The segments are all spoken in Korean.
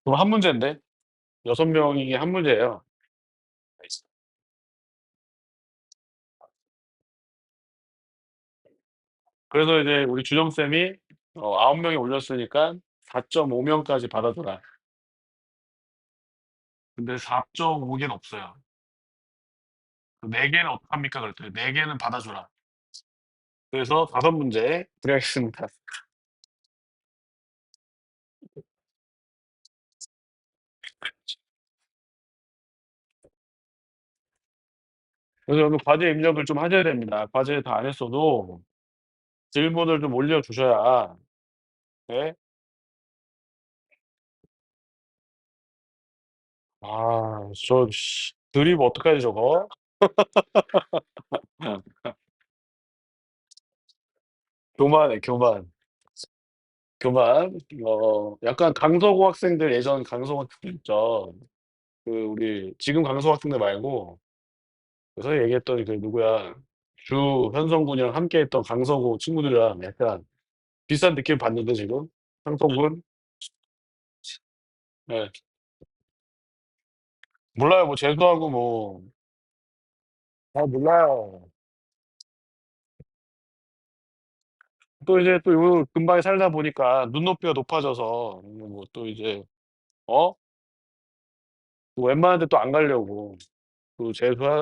그럼 한 문제인데? 6 명이게 한 문제예요. 그래서 이제 우리 준영 쌤이 9 명이 올렸으니까 4.5 명까지 받아 줘라. 근데 4.5 개는 없어요. 그 4 개는 어떡합니까 그랬더니 "4 개는 받아 줘라." 그래서 5 문제 드리겠습니다. 그래서 여러분 과제 입력을 좀 하셔야 됩니다. 과제 다 안 했어도 질문을 좀 올려 주셔야 네. 저 드립 어떡하지 저거? 교만해, 교만. 교만. 약간 강서구 학생들 예전 강서구 학생들 있죠. 우리 지금 강서구 학생들 말고 서희 얘기했던 그 누구야 주현성 군이랑 함께했던 강서구 친구들이랑 약간 비슷한 느낌 받는데 지금 상성 군? 예. 몰라요. 뭐 재수하고 뭐 몰라요. 또 이제 또 요 근방에 살다 보니까 눈높이가 높아져서 뭐 또 이제 어 뭐 웬만한 데 또 안 가려고 또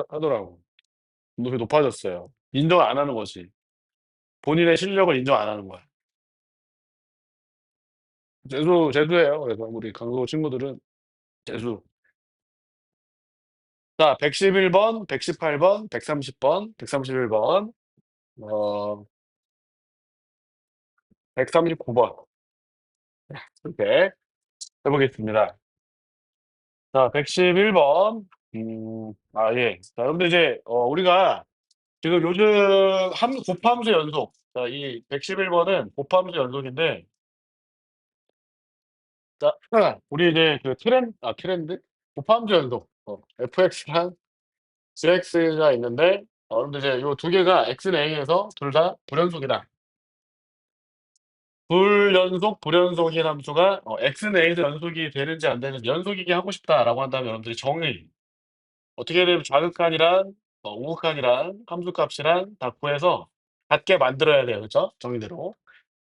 하더라고. 눈높이 높아졌어요. 인정을 안 하는 거지. 본인의 실력을 인정 안 하는 거야. 재수해요. 그래서 우리 강서 친구들은 재수. 자 111 번, 118 번, 130 번, 131 번, 어 139 번 이렇게 해 보겠습니다. 자 111 번. 예. 자 여러분들 이제 우리가 지금 요즘 곱함수 연속 이 111 번은 곱함수 연속인데 자 우리 이제 그 트렌드? 곱함수 연속 fx랑 gx가 있는데 여러분들 이제 요 두 개가 x는 a에서 둘 다 불연속이다. 불연속, 불연속인 함수가 x는 a에서 연속이 되는지 안 되는지 연속이게 하고 싶다라고 한다면 여러분들이 어떻게 되면 좌극한이랑 우극한이랑 함수값이랑 다 구해서 같게 만들어야 돼요. 그죠? 정의대로.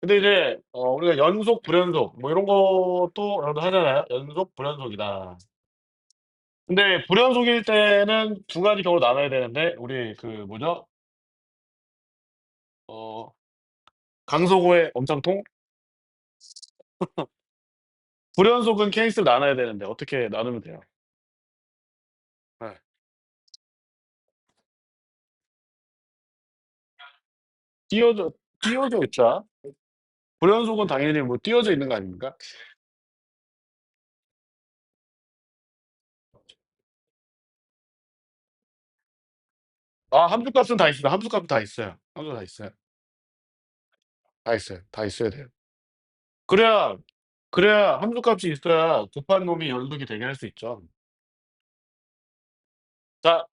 근데 이제 우리가 연속, 불연속 뭐 이런 것도 여러분들 하잖아요. 연속, 불연속이다. 근데 불연속일 때는 두 가지 경우로 나눠야 되는데 우리 그 뭐죠? 어 강서구의 엄장통? 불연속은 케이스로 나눠야 되는데 어떻게 나누면 돼요? 예. 띄어져 띄어져 있자. 불연속은 당연히 뭐 띄어져 있는 거 아닙니까? 함수값은 다 있습니다. 함수값은 다 있어요. 함수 다 있어요. 다 있어요. 다 있어야 돼요. 그래야 함수값이 있어야 곱한 놈이 연속이 되게 할 수 있죠. 자,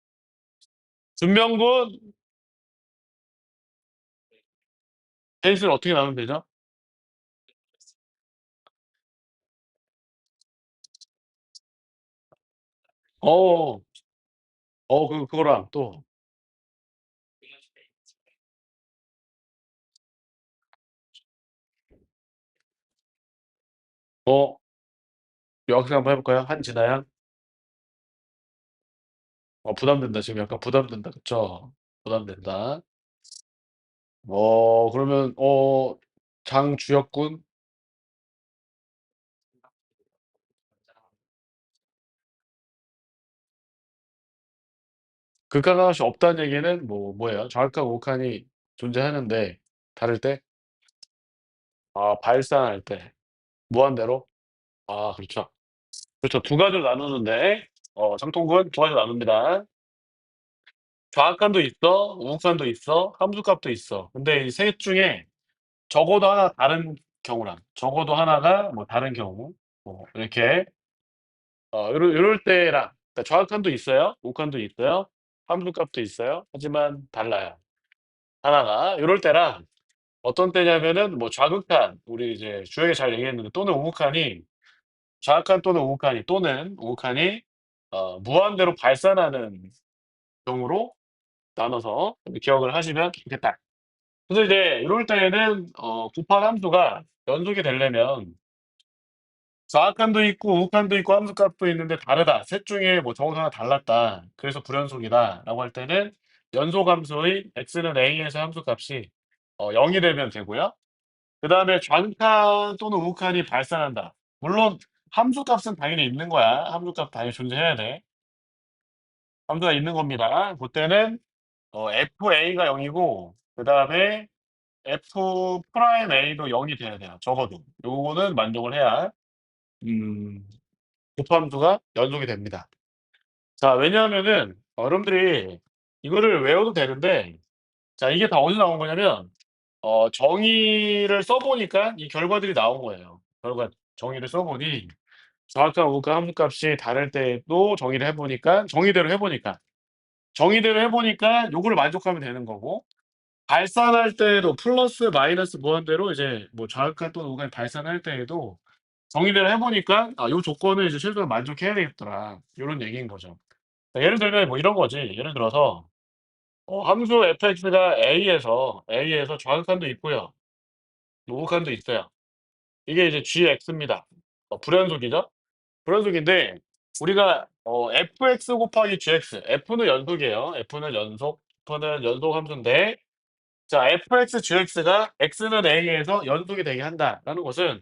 준명군 케이스를 어떻게 나누면 되죠? 어어. 그거랑 또 어 여학생 한번 해 볼까요? 한진아양? 부담된다. 지금 약간 부담된다. 그쵸? 부담된다. 그러면 장주혁군? 극한값이 없다는 얘기는 뭐예요? 좌극한 우극한이 존재하는데 다를 때? 발산할 때. 무한대로? 그렇죠. 그렇죠. 두 가지로 나누는데 장통군 두 가지로 나눕니다. 좌극한도 있어, 우극한도 있어, 함수값도 있어. 근데 이 셋 중에 적어도 하나 다른 경우랑 적어도 하나가 뭐 다른 경우 이렇게 요럴 때랑 그러니까 좌극한도 있어요. 우극한도 있어요. 함수값도 있어요. 하지만 달라요. 하나가 요럴 때랑 어떤 때냐면은 뭐 좌극한 우리 이제 주역이 잘 얘기했는데 또는 우극한이 좌극한 또는 우극한이 무한대로 발산하는 경우로 나눠서 기억을 하시면 좋겠다. 그래서 이제 이럴 때에는 곱한 함수가 연속이 되려면 좌극한도 있고 우극한도 있고 함수값도 있는데 다르다. 셋 중에 뭐 적어도 하나 달랐다. 그래서 불연속이다라고 할 때는 연속 함수의 x는 a에서 함수값이 0이 되면 되고요. 그다음에 좌극한 또는 우극한이 발산한다. 물론 함수값은 당연히 있는 거야. 함수값 당연히 존재해야 돼. 함수가 있는 겁니다. 그때는 FA가 0이고 그다음에 F 프라임 A도 0이 돼야 돼요. 적어도. 요거는 만족을 해야 음 곱함수가 연속이 됩니다. 자, 왜냐하면은 여러분들이 이거를 외워도 되는데 자, 이게 다 어디서 나온 거냐면 정의를 써 보니까 이 결과들이 나온 거예요. 정의를 써 보니 정확한 우가 함수값이 다를 때도 정의대로 해 보니까 요거를 만족하면 되는 거고 발산할 때에도 플러스 마이너스 무한대로 이제 뭐 좌극한 또는 우극한이 발산할 때에도 정의대로 해 보니까 '아 요 조건을 이제 최소한 만족해야 되겠더라.' 요런 얘기인 거죠. 예를 들면 뭐 이런 거지. 예를 들어서 함수 fx가 a에서 좌극한도 있고요. 우극한도 있어요. 이게 이제 gx입니다. 불연속이죠. 불연속인데 우리가 fx 곱하기 gx f는 연속이에요. f는 연속 함수인데 자 fx gx가 x는 a에서 연속이 되게 한다라는 것은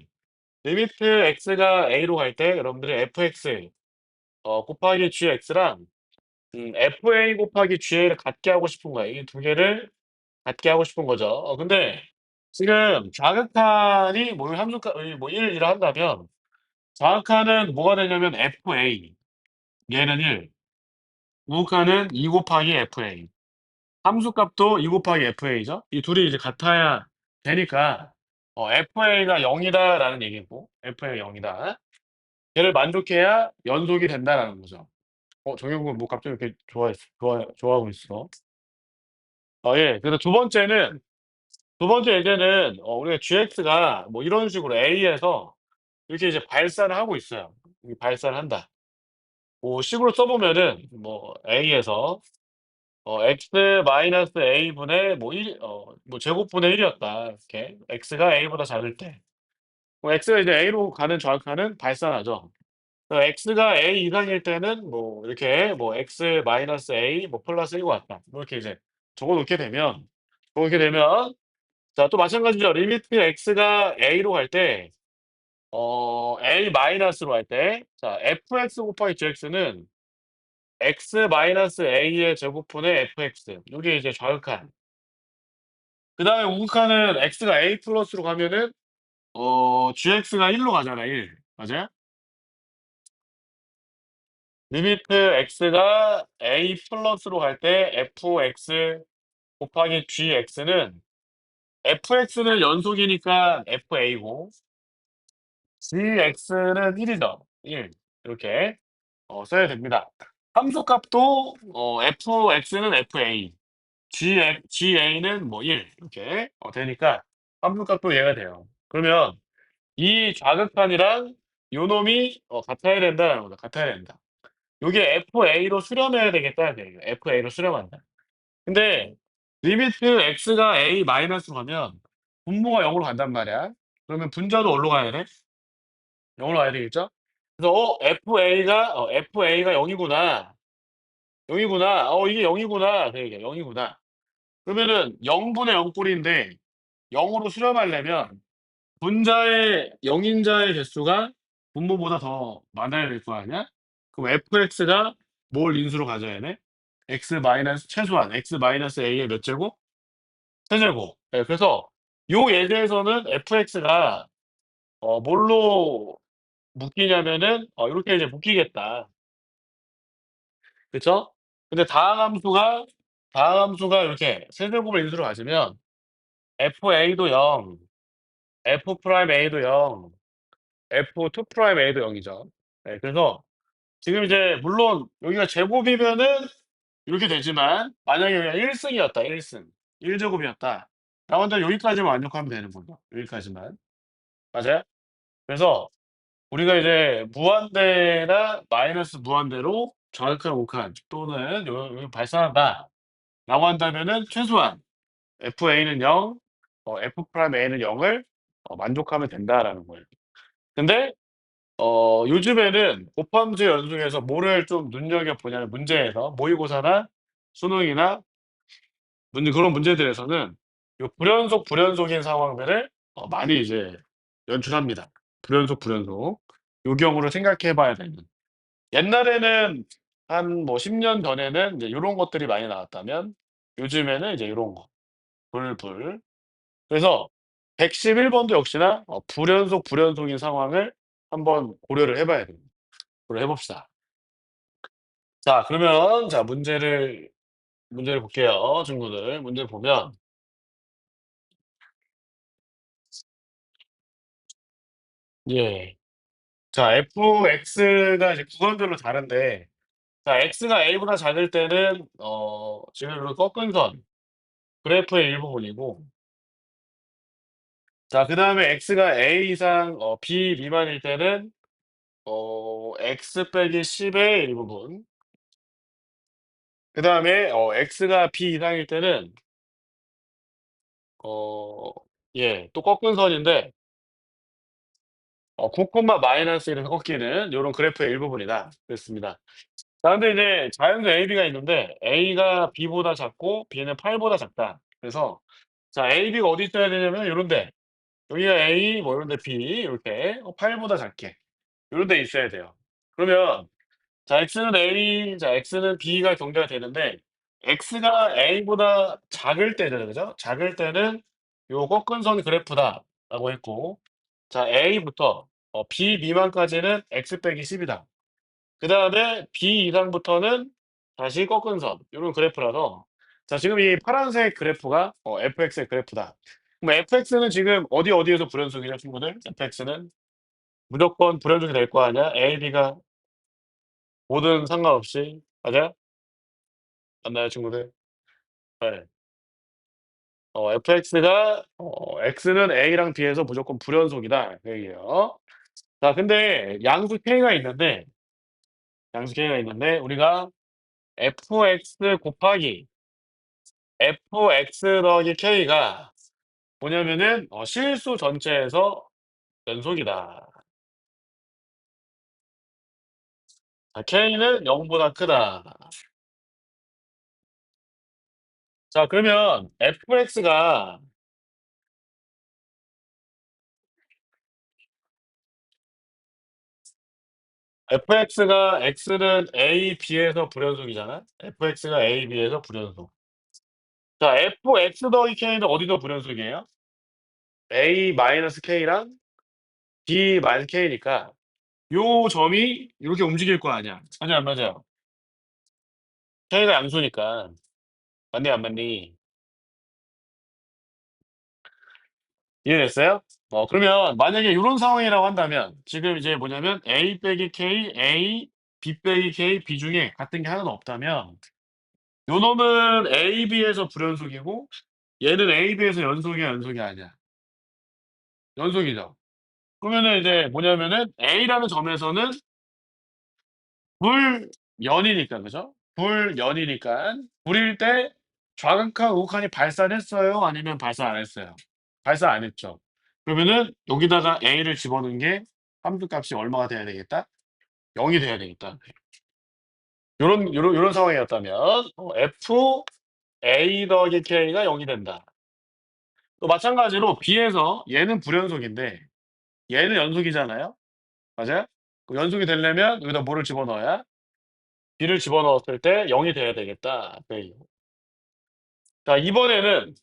리미트 x가 a로 갈 때 여러분들이 fx 곱하기 gx랑 fa 곱하기 ga를 같게 하고 싶은 거예요. 이 두 개를 같게 하고 싶은 거죠. 근데 지금 좌극한이 뭐 함수가 뭐 1 이라 한다면 좌극한은 뭐가 되냐면 fa 얘는 1 우극한은 2 곱하기 fa 함수값도 2 곱하기 fa죠. 이 둘이 이제 같아야 되니까 fa가 0 이다라는 얘기고 fa가 0 이다. 얘를 만족해야 연속이 된다라는 거죠. 정형군 뭐 갑자기 이렇게 좋아하고 있어. 예. 그래서 두 번째 예제는 우리가 gx가 뭐 이런 식으로 a에서 이렇게 이제 발산을 하고 있어요. 이 발산을 한다. 고 식으로 써 보면은 뭐 a에서 x 마이너스 a 분의 뭐 1 뭐 제곱분의 1 이었다. 이렇게 x가 a보다 작을 때. x가 이제 a로 가는 좌극한은 발산하죠. x가 a 이상일 때는 뭐 이렇게 뭐 x 마이너스 a 뭐 플러스 1과 같다. 뭐 이렇게 이제 적어 놓게 되면 자 또 마찬가지죠. 리미트 x가 a로 갈 때 a 마이너스로 갈 때 자 fx 곱하기 gx는 x 마이너스 a의 제곱분의 fx 요게 이제 좌극한. 그다음에 우극한은 x가 a 플러스로 가면은 gx가 1로 가잖아 1. 맞아요? 리미트 x가 a 플러스로 갈 때 fx 곱하기 gx는 fx는 연속이니까 fa고 gx는 1이죠. 1 이렇게 써야 됩니다. 함수값도 fx는 fa, ga는 뭐 1 이렇게 되니까 함수값도 얘가 돼요. 그러면 이 좌극한이랑 요놈이 같아야 된다라는 거죠. 같아야 된다. 요게 fa로 수렴해야 되겠다는 얘기예요. fa로 수렴한다. 근데 리미트 x가 a 마이너스로 가면 분모가 0 으로 간단 말이야. 그러면 분자도 어디로 가야 돼? 0 으로 가야 되겠죠? 그래서 fa가 0 이구나. 0 이구나. 이게 0 이구나. 그 얘기야. 0 이구나. 그러면은 0 분의 0 꼴인데 0 으로 수렴하려면 분자의 영인자의 개수가 분모보다 더 많아야 될 거 아니야? 그럼 fx가 뭘 인수로 가져야 돼? x 마이너스 최소한 x 마이너스 a의 몇 제곱? 세제곱. 예 그래서 요 예제에서는 fx가 뭘로 묶이냐면은 요렇게 이제 묶이겠다. 그쵸? 근데 다항함수가 이렇게 세제곱을 인수로 가지면 fa도 0, f 프라임 a도 0, f2 프라임 a도 0이죠. 예 그래서 지금 이제 물론 여기가 제곱이면은 이렇게 되지만 만약에 여기가 1 승이었다, 1 승. 1 제곱이었다. 라고 한다면 여기까지만 완족하면 되는 거죠. 여기까지만. 맞아요? 그래서 우리가 이제 무한대나 마이너스 무한대로 정확한 오칸 또는 요 발산한다라고 한다면은 최소한 FA는 0, F'A는 0을 만족하면 된다라는 거예요. 근데 요즘에는 곱함수 연속에서 뭐를 좀 눈여겨보냐면 문제에서 모의고사나 수능이나 그런 문제들에서는 요 불연속인 상황들을 많이 이제 연출합니다. 불연속. 요 경우를 생각해 봐야 되는. 옛날에는 한 뭐 10년 전에는 이제 요런 것들이 많이 나왔다면 요즘에는 이제 요런 거 불. 그래서 111 번도 역시나 불연속인 상황을 한번 고려를 해 봐야 됩니다. 고려해 봅시다. 자 그러면 자 문제를 볼게요, 친구들. 문제를 보면 예. 자 fx가 이제 구간별로 다른데 자 x가 a보다 작을 때는 지금 요 꺾은 선 그래프의 일부분이고 자 그다음에 x가 a 이상 b 미만일 때는 x 빼기 10의 일부분 그다음에 x가 b 이상일 때는 어 또 꺾은 선인데 9 -1에서 꺾이는 요런 그래프의 일부분이다 그랬습니다. 자 근데 이제 자연수 AB가 있는데 A가 B보다 작고 B는 8 보다 작다. 그래서 자 AB가 어디 있어야 되냐면 요런 데 여기가 A 뭐 요런 데 B 요렇게 8 보다 작게 요런 데 있어야 돼요. 그러면 자 X는 A 자 X는 B가 경계가 되는데 X가 A보다 작을 때잖아요. 그죠? 작을 때는 요 꺾은 선 그래프다라고 했고 자 A부터 B 미만까지는 X 빼기 10 이다. 그다음에 B 이상부터는 다시 꺾은 선 요런 그래프라서 자 지금 이 파란색 그래프가 fx의 그래프다. 그럼 fx는 지금 어디에서 불연속이냐 친구들? fx는 무조건 불연속이 될 거 아니야? A, B가 뭐든 상관없이. 맞아요? 맞나요 친구들? 네. fx가 x는 A랑 B에서 무조건 불연속이다 그 얘기예요. 자 근데 양수 K가 있는데 우리가 fx 곱하기 fx 더하기 k가 뭐냐면은 실수 전체에서 연속이다. 자 k는 0 보다 크다. 자 그러면 fx가 x는 a, b에서 불연속이잖아. fx가 a, b에서 불연속. 자 fx 더하기 k는 어디서 불연속이에요? a 마이너스 k랑 b 마이너스 k니까 요 점이 요렇게 움직일 거 아니야. 맞아요, 안 맞아요? k가 양수니까. 맞니 안 맞니? 이해됐어요? 그러면 만약에 요런 상황이라고 한다면 지금 이제 뭐냐면 A 빼기 K, A, B 빼기 K, B 중에 같은 게 하나도 없다면 요 놈은 A, B에서 불연속이고 얘는 A, B에서 연속이야, 연속이 아니야? 연속이죠. 그러면은 이제 뭐냐면은 A라는 점에서는 불연이니까 그죠? 불연이니까 불일 때 좌극한 우극한이 발산했어요? 아니면 발산 안 했어요? 발산 안 했죠. 그러면은 여기다가 A를 집어넣은 게 함수값이 얼마가 돼야 되겠다? 0이 돼야 되겠다. 요런 상황이었다면 FA 더하기 K가 0이 된다. 또 마찬가지로 B에서 얘는 불연속인데 얘는 연속이잖아요. 맞아요? 그 연속이 되려면 여기다 뭐를 집어넣어야? B를 집어넣었을 때 0이 돼야 되겠다. 네. 자 이번에는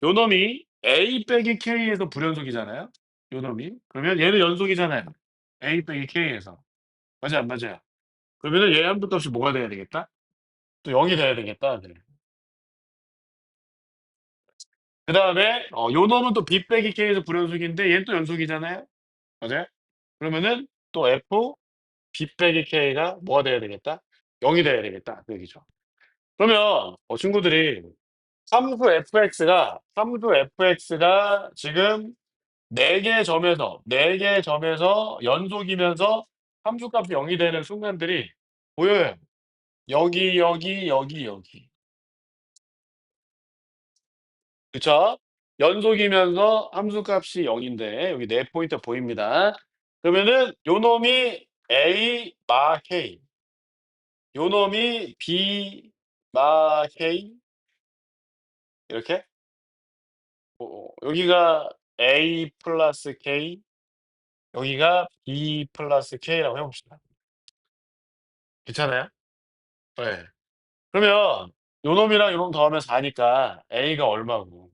요 놈이 A 빼기 K에서 불연속이잖아요. 요 놈이. 그러면 얘는 연속이잖아요. A 빼기 K에서. 맞아요, 안 맞아요? 그러면은 얘 함수값이 뭐가 돼야 되겠다? 또 0이 돼야 되겠다. 네. 그다음에 요 놈은 또 B 빼기 K에서 불연속인데 얘는 또 연속이잖아요. 맞아요? 그러면은 또 F B 빼기 K가 뭐가 돼야 되겠다? 0이 돼야 되겠다. 그 얘기죠. 그러면 친구들이 함수 fx가 지금 네 개 점에서 연속이면서 함수값이 0이 되는 순간들이 보여요. 여기, 여기, 여기, 여기. 그쵸? 연속이면서 함수값이 0 인데 여기 4포인트 보입니다. 그러면은 요놈이 A 마 K, 요놈이 B 마 K 이렇게 여기가 A 플러스 K, 여기가 B 플러스 K라고 해 봅시다. 괜찮아요? 예. 그러면 요놈이랑 요놈 더하면 4 니까 A가 얼마고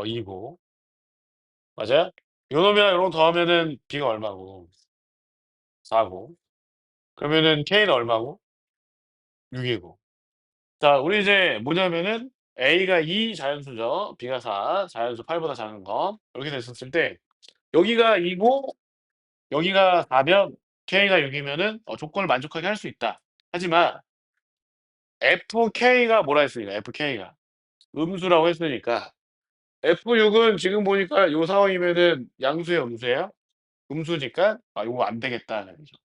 2 고 맞아요? 요놈이랑 요놈 더하면은 B가 얼마고 4 고 그러면은 K는 얼마고 6 이고. 자 우리 이제 뭐냐면은 A가 2 자연수죠. B가 4 자연수 8 보다 작은 거. 이렇게 됐었을 때 여기가 2고 여기가 4면 K가 6 이면은 조건을 만족하게 할 수 있다. 하지만 FK가 뭐라 했으니까 FK가 음수라고 했으니까 F6은 지금 보니까 요 상황이면은 양수예요, 음수예요? 음수니까 요거 안 되겠다는 거죠.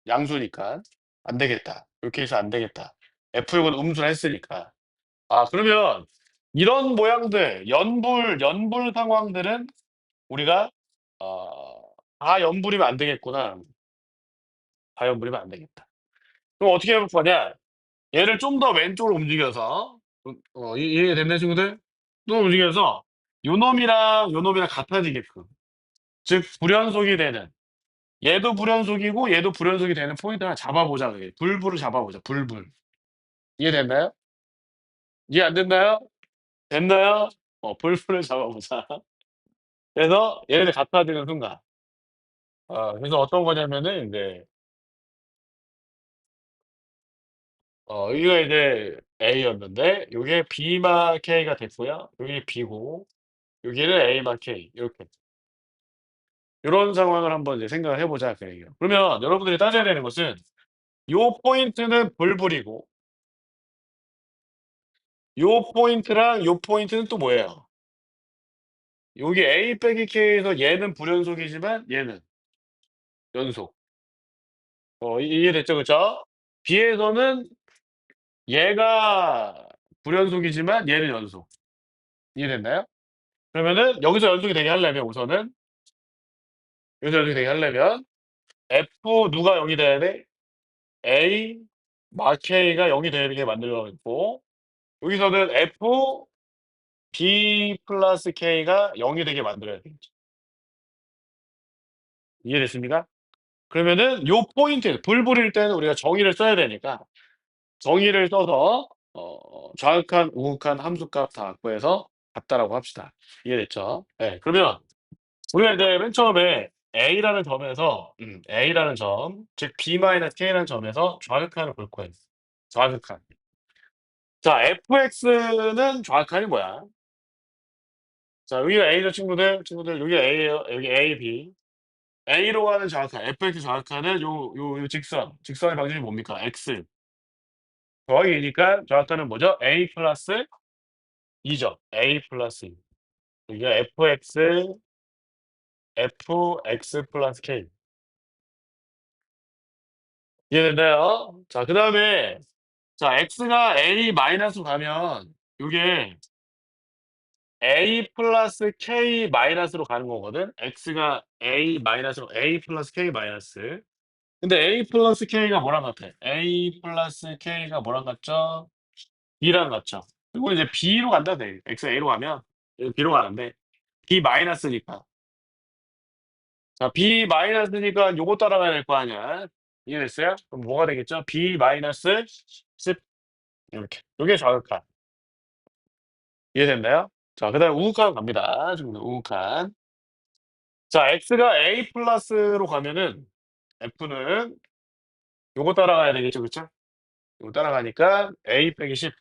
양수니까 안 되겠다. 요렇게 해서 안 되겠다. F6은 음수라 했으니까. 그러면 이런 모양들 연불 상황들은 우리가 어 다 연불이면 안 되겠구나. 다 연불이면 안 되겠다. 그럼 어떻게 해볼 거냐? 얘를 좀 더 왼쪽으로 움직여서 이해됐나요 친구들? 좀 움직여서 요놈이랑 같아지게끔 즉 불연속이 되는 얘도 불연속이고 얘도 불연속이 되는 포인트 하나 잡아보자 그게. 불불을 잡아보자 불불. 이해됐나요? 이해 안 됐나요? 됐나요? 불불을 잡아보자. 그래서 얘네들 같아지는 순간 그래서 어떤 거냐면은 인제 여기가 이제 A였는데 요게 B마 K가 됐고요. 요게 B고 여기는 A마 K 이렇게 요런 상황을 한번 이제 생각을 해 보자 그 얘기예요. 그러면 여러분들이 따져야 되는 것은 요 포인트는 불불이고 요 포인트랑 요 포인트는 또 뭐예요? 여기 A 빼기 K에서 얘는 불연속이지만 얘는 연속. 이해됐죠? 그쵸? B에서는 얘가 불연속이지만 얘는 연속. 이해됐나요? 그러면은 여기서 연속이 되게 하려면 우선은 여기서 연속이 되게 하려면 F 누가 0이 돼야 돼? A 마 K가 0이 되게 만들어야겠고 여기서는 F B 플러스 K가 0이 되게 만들어야 되겠죠. 이해됐습니까? 그러면은 요 포인트 불불일 때는 우리가 정의를 써야 되니까 정의를 써서 좌극한, 우극한 함수값 다 구해서 같다라고 합시다. 이해됐죠? 예. 그러면 우리가 이제 맨 처음에 A라는 점, 즉 B-K라는 점에서 좌극한을 볼 거예요. 좌극한. 자, fx는 좌극한이 뭐야? 자, 여기가 A죠, 친구들. 여기가 A예요. 여기 A, B. A로 가는 좌극한, fx 좌극한은 요 직선의 방정이 뭡니까? x 더하기 2니까 좌극한은 뭐죠? A 플러스 2죠. A 플러스 2. 여기가 fx 플러스 k. 이해됐나요? 자, 그다음에 자, x가 A 마이너스로 가면 요게 A 플러스 K 마이너스로 가는 거거든. x가 A 마이너스로 A 플러스 K 마이너스. 근데 A 플러스 K가 뭐랑 같아? A 플러스 K가 뭐랑 같죠? B랑 같죠. 그리고 이제 B로 간다 돼. x가 A로 가면 얘는 B로 가는데 B 마이너스니까. 자, B 마이너스니까 요거 따라가야 될 거 아니야. 이해됐어요? 그럼 뭐가 되겠죠? B 마이너스 10 이렇게. 요게 좌극한. 이해됐나요? 자, 그다음에 우극한 갑니다. 지금 우극한. 자, x가 A 플러스로 가면은 F는 요거 따라가야 되겠죠. 그쵸? 요거 따라가니까 A 빼기 10,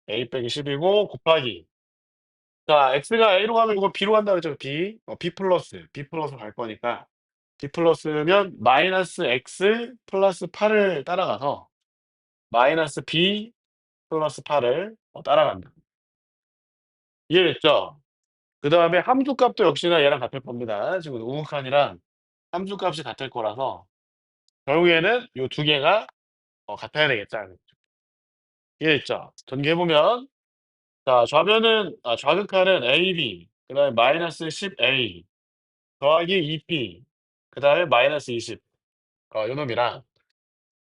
A 빼기 10이고 곱하기. 자, x가 A로 가면 이거 B로 간다 그랬죠. B. B 플러스로 갈 거니까 B 플러스면 마이너스 X 플러스 8을 따라가서 마이너스 B 플러스 8을 따라간다. 이해됐죠? 그다음에 함수값도 역시나 얘랑 같을 겁니다. 지금 우극한이랑 함수값이 같을 거라서 결국에는 요 두 개가 같아야 되겠다. 이해됐죠? 전개해 보면 자 좌극한은 AB 그다음에 마이너스 10A 더하기 2B 그다음에 마이너스 20 요놈이랑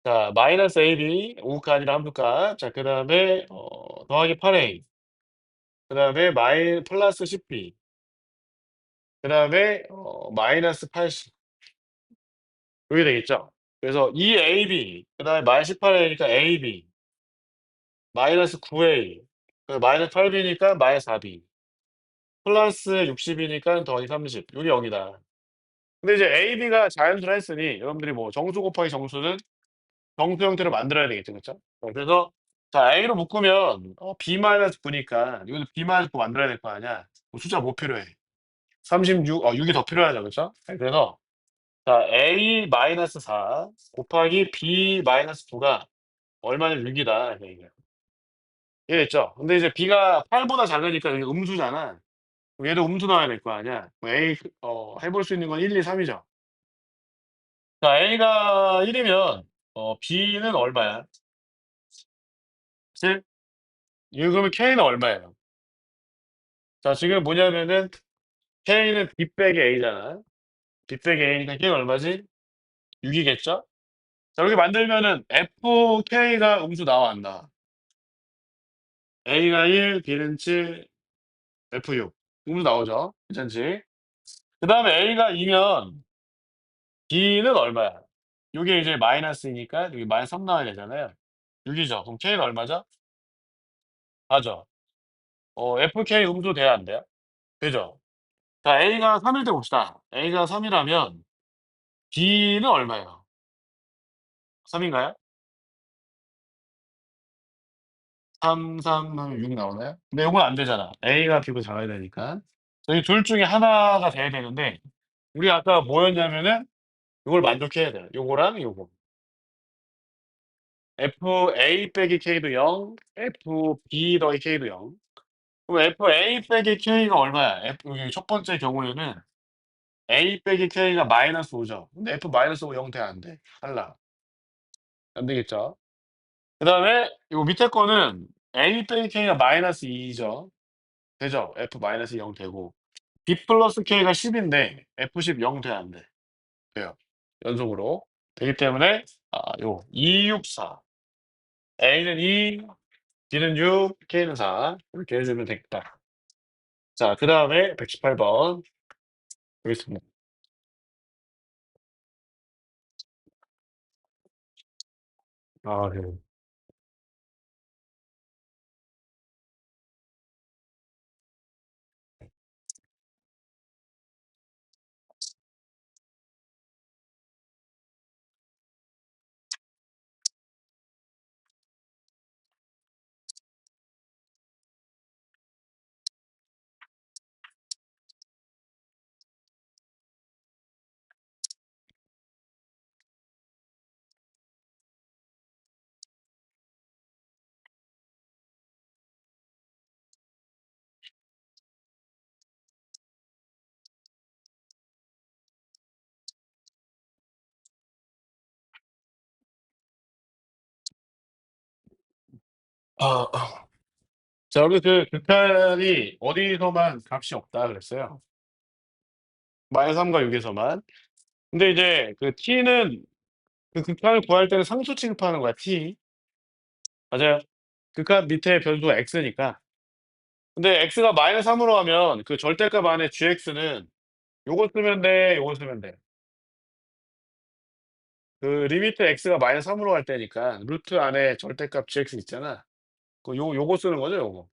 자 마이너스 AB 우극한이랑 함수값 그다음에 더하기 8A 그다음에 마이 플러스 10B 그다음에 마이너스 80 요게 되겠죠? 그래서 2AB 그다음에 마이너스 18A니까 AB 마이너스 9A 마이너스 8B니까 마이너스 4B 플러스 60이니까 더하기 30 요게 0이다. 근데 이제 AB가 자연수라 했으니 여러분들이 뭐 정수 곱하기 정수는 정수 형태로 만들어야 되겠죠. 그쵸? 그래서 자 A로 묶으면 B-9니까 이거는 B-9 만들어야 될 거 아니야. 숫자 뭐 필요해? 36 6이 더 필요하죠. 그쵸? 그래서 자 A-4 곱하기 B-9가 얼마냐면 6이다. 이게. 이해됐죠? 근데 이제 B가 8보다 작으니까 이게 음수잖아. 그럼 얘도 음수 나와야 될 거 아니야. 그럼 A 해볼 수 있는 건 1, 2, 3이죠. 자 A가 1이면 B는 얼마야? 7? 이거 그러면 K는 얼마예요? 자 지금 뭐냐면은 K는 B 빼기 A잖아. B 빼기 A니까 K는 얼마지? 6이겠죠? 자 이렇게 만들면은 FK가 음수 나와 안 나와? A가 1, B는 7, F6 음수 나오죠? 괜찮지? 그다음에 A가 2면 B는 얼마야? 요게 이제 마이너스이니까 여기 마이너스 3 나와야 되잖아요. 6이죠. 그럼 K는 얼마죠? 4죠. FK 음수 돼야 안 돼요? 되죠. 자 A가 3일 때 봅시다. A가 3이라면 B는 얼마예요? 3인가요? 3, 3 하면 6 나오나요? 근데 요건 안 되잖아. A가 B보다 작아야 되니까. 저희 둘 중에 하나가 돼야 되는데 우리 아까 뭐였냐면은 요걸 만족해야 돼요. 요거랑 요거. FA 빼기 K도 0, FB 더하기 K도 0. 그럼 FA 빼기 K가 얼마야? 여기 첫 번째 경우에는 A 빼기 K가 마이너스 5죠. 근데 F 마이너스 5 0 돼, 안 돼? 탈락. 안 되겠죠? 그다음에 요 밑에 거는 A 빼기 K가 마이너스 2죠. 되죠? F 마이너스 0 되고. B 플러스 K가 10인데 F10 0 돼, 안 돼? 돼요. 연속으로. 되기 때문에 요 2, 6, 4. A는 2, B는 6, K는 4. 이렇게 해 주면 되겠다. 자 그다음에 118번 보겠습니다. 네. 아. 자 여기 그 극한이 어디서만 값이 없다 그랬어요. -3과 6에서만. 근데 이제 그 t는 그 극한을 구할 때는 상수 취급하는 거야 t. 맞아요. 극한 밑에 변수가 x니까. 근데 x가 -3으로 하면 그 절대값 안에 gx는 요거 쓰면 돼, 요거 쓰면 돼. 그 리미트 x가 -3으로 갈 때니까 루트 안에 절대값 gx 있잖아. 요거 쓰는 거죠, 요거.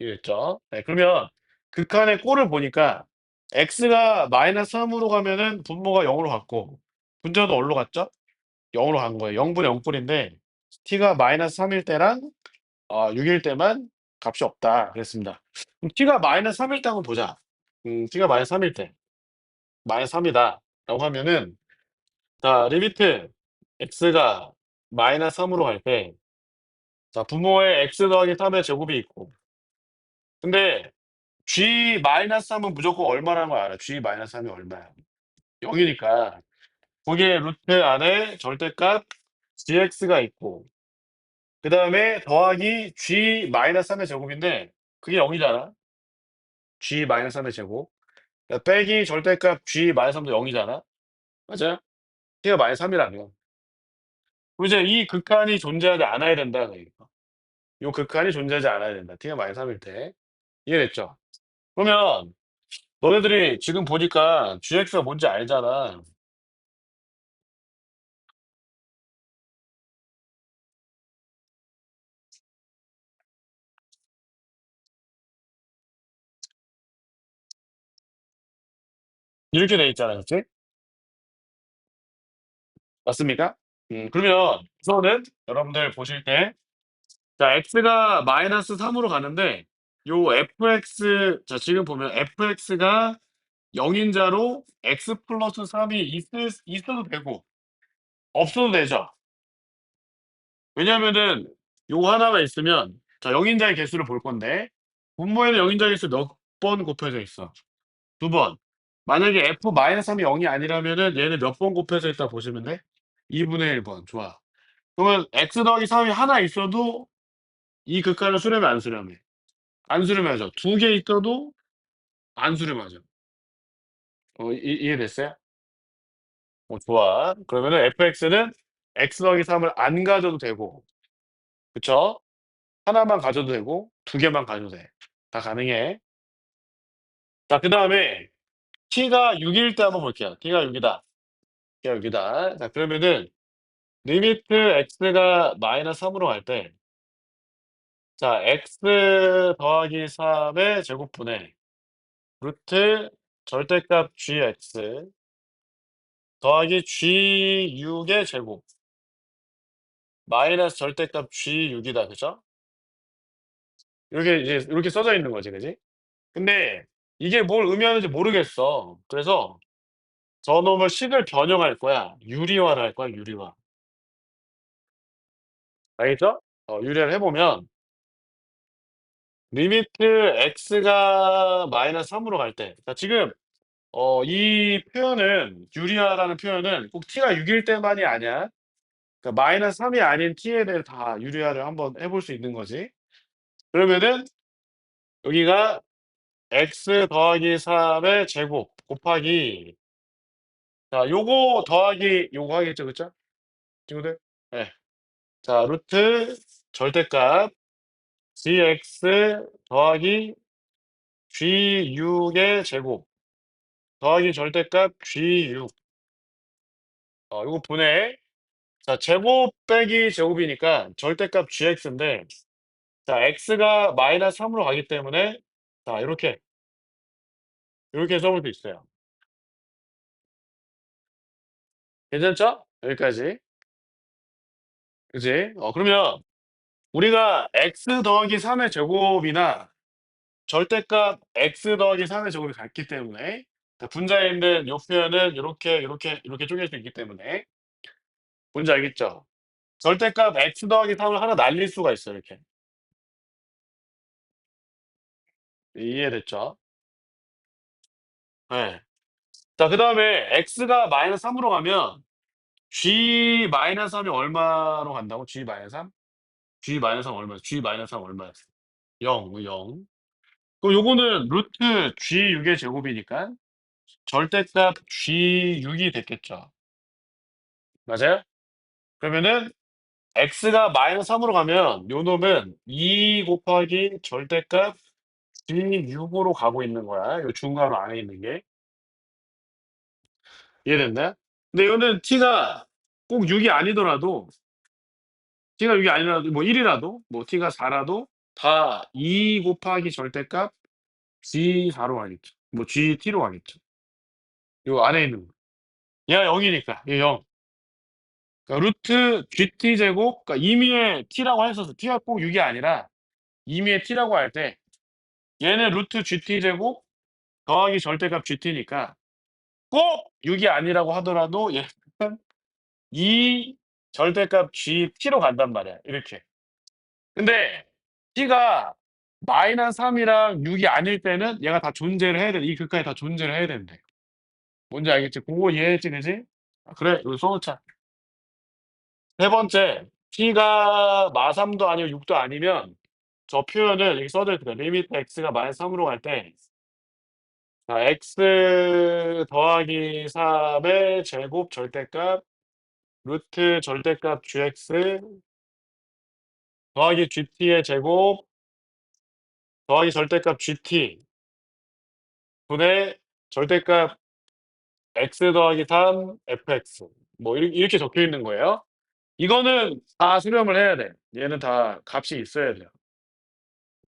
이해됐죠? 네 그러면 극한의 꼴을 보니까 x가 -3으로 가면은 분모가 0으로 갔고 분자도 어디로 갔죠? 0으로 간 거예요. 0 분의 0 꼴인데 t가 -3일 때랑 6일 때만 값이 없다 그랬습니다. 그럼 t가 -3일 때 한번 보자. t가 -3일 때 -3이다 라고 하면은 자 리미트 x가 -3으로 갈 때 자 분모에 x 더하기 3의 제곱이 있고 근데 G 마이너스 3은 무조건 얼마라는 걸 알아. G 마이너스 3이 얼마야. 0 이니까 거기에 루트 안에 절대값 gx가 있고 그다음에 더하기 G 마이너스 3의 제곱인데 그게 0 이잖아. G 마이너스 3의 제곱. 빼기 절대값 G 마이너스 3도 0 이잖아. 맞아요? T가 마이너스 3이라는 거. 그럼 이제 이 극한이 존재하지 않아야 된다 그러니까. 요 극한이 존재하지 않아야 된다. T가 마이너스 3일 때. 이해됐죠? 그러면 너네들이 지금 보니까 gx가 뭔지 알잖아. 이렇게 돼 있잖아. 그치? 맞습니까? 그러면 우선은 여러분들 보실 때 자 x가 마이너스 3으로 가는데 요 fx 자 지금 보면 fx가 0 인자로 x 플러스 3이 있어도 되고 없어도 되죠. 왜냐하면은 요거 하나가 있으면 자 0 인자의 개수를 볼 건데 분모에는 0 인자의 개수 몇 번 곱해져 있어? 2 번. 만약에 f 마이너스 3이 0이 아니라면은 얘는 몇 번 곱해져 있다 보시면 돼? 2분의 1 번. 좋아. 그러면 x 더하기 3이 하나 있어도 이 극한을 수렴해 안 수렴해? 안 수렴하죠. 2개 있어도 안 수렴하죠. 이해됐어요? 좋아. 그러면은 fx는 x 더하기 3을 안 가져도 되고 그쵸? 하나만 가져도 되고 2개만 가져도 돼. 다 가능해. 자 그다음에 t가 6일 때 한번 볼게요. t가 6 이다. t가 6 이다. 자 그러면은 리미트 x가 마이너스 3으로 갈 때 자 x 더하기 3의 제곱분의 루트 절대값 gx 더하기 G6의 제곱 마이너스 절대값 G6이다. 그죠? 이렇게 이제 이렇게 써져 있는 거지. 그지? 근데 이게 뭘 의미하는지 모르겠어. 그래서 저놈을 식을 변형할 거야. 유리화를 할 거야, 유리화. 알겠죠? 유리화를 해 보면 리미트 x가 마이너스 3으로 갈 때 자 지금 이 표현은 유리화라는 표현은 꼭 t가 6일 때만이 아니야. 그러니까 마이너스 3이 아닌 t에 대해 다 유리화를 한번 해볼 수 있는 거지. 그러면은 여기가 x 더하기 3의 제곱 곱하기 자 요거 더하기 요거 하겠죠. 그쵸? 친구들? 예. 자 루트 절대값 gx 더하기 g6의 제곱 더하기 절대값 g6 요거 분해 자 제곱 빼기 제곱이니까 절대값 gx인데 자 x가 마이너스 3으로 가기 때문에 자 요렇게 써 볼 수 있어요. 괜찮죠? 여기까지. 그지? 그러면 우리가 x 더하기 3의 제곱이나 절대값 x 더하기 3의 제곱이 같기 때문에 자 분자에 있는 요 표현은 요렇게 쪼갤 수 있기 때문에 뭔지 알겠죠? 절대값 x 더하기 3을 하나 날릴 수가 있어요 이렇게. 이해됐죠? 예. 자 그다음에 x가 마이너스 3으로 가면 g 마이너스 3이 얼마로 간다고? g 마이너스 3? g 마이너스 3 얼마야? g 마이너스 3 얼마였어? 0, 0. 그럼 요거는 루트 G6의 제곱이니까 절대값 G6이 됐겠죠. 맞아요? 그러면은 x가 마이너스 3으로 가면 요 놈은 2 곱하기 절대값 G6으로 가고 있는 거야. 요 중괄호 안에 있는 게. 이해됐나요? 근데 이거는 t가 꼭 6이 아니더라도 t가 6이 아니라도 뭐 1 이라도 뭐 t가 4 라도 다 2 곱하기 절대값 G4로 가겠죠. 뭐 GT로 가겠죠. 요 안에 있는 거. 얘가 0 이니까 얘 0. 그러니까 루트 GT 제곱 그러니까 임의의 t라고 했었어. t가 꼭 6이 아니라 임의의 t라고 할 때 얘는 루트 GT 제곱 더하기 절대값 GT니까 꼭 6이 아니라고 하더라도 얘는 이 절대값 GT로 간단 말이야. 이렇게. 근데 t가 마이너스 3이랑 6이 아닐 때는 얘가 다 존재를 해야 돼. 이 극한이 다 존재를 해야 되는데. 뭔지 알겠지? 그거 이해했지, 그지? 아, 그래, 이거 써놓자. 세 번째, t가 마3도 아니고 6도 아니면 저 표현을 여기 써도 돼. 리미트 x가 마이너스 3으로 갈 때, 자, x 더하기 3의 제곱 절대값, 루트 절대값 gx 더하기 gt의 제곱 더하기 절대값 gt 분의 절대값 x 더하기 3 fx 뭐 이렇게 적혀 있는 거예요. 이거는 다 수렴을 해야 돼. 얘는 다 값이 있어야 돼요.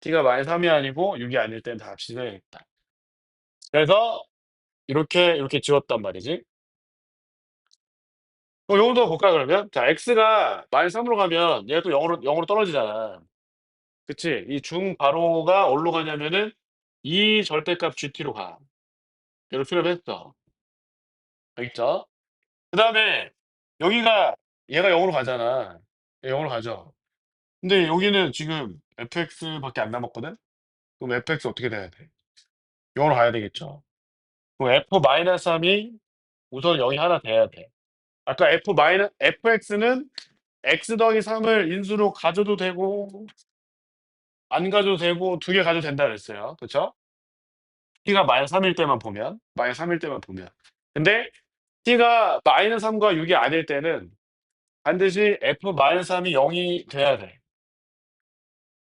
t가 마이너스 3이 아니고 6이 아닐 땐 다 값이 있어야겠다. 그래서 이렇게 지웠단 말이지. 그럼 요것도 볼까 그러면? 자, x가 마이너스 3으로 가면 얘가 또 0으로 떨어지잖아. 그치? 이 중괄호가 어디로 가냐면은 이 절대값 gt로 가. 얘를 수렴했어. 알겠죠? 그다음에 여기가 얘가 0으로 가잖아. 얘 0으로 가죠. 근데 여기는 지금 fx밖에 안 남았거든? 그럼 fx 어떻게 돼야 돼? 0으로 가야 되겠죠. 그럼 f-3이 우선 0이 하나 돼야 돼. 아까 fx는 x 더하기 3을 인수로 가져도 되고 안 가져도 되고 두 개 가져도 된다 그랬어요. 그쵸? t가 마이너스 3일 때만 보면 마이너스 3일 때만 보면. 근데 t가 마이너스 3과 6이 아닐 때는 반드시 f-3이 0이 돼야 돼.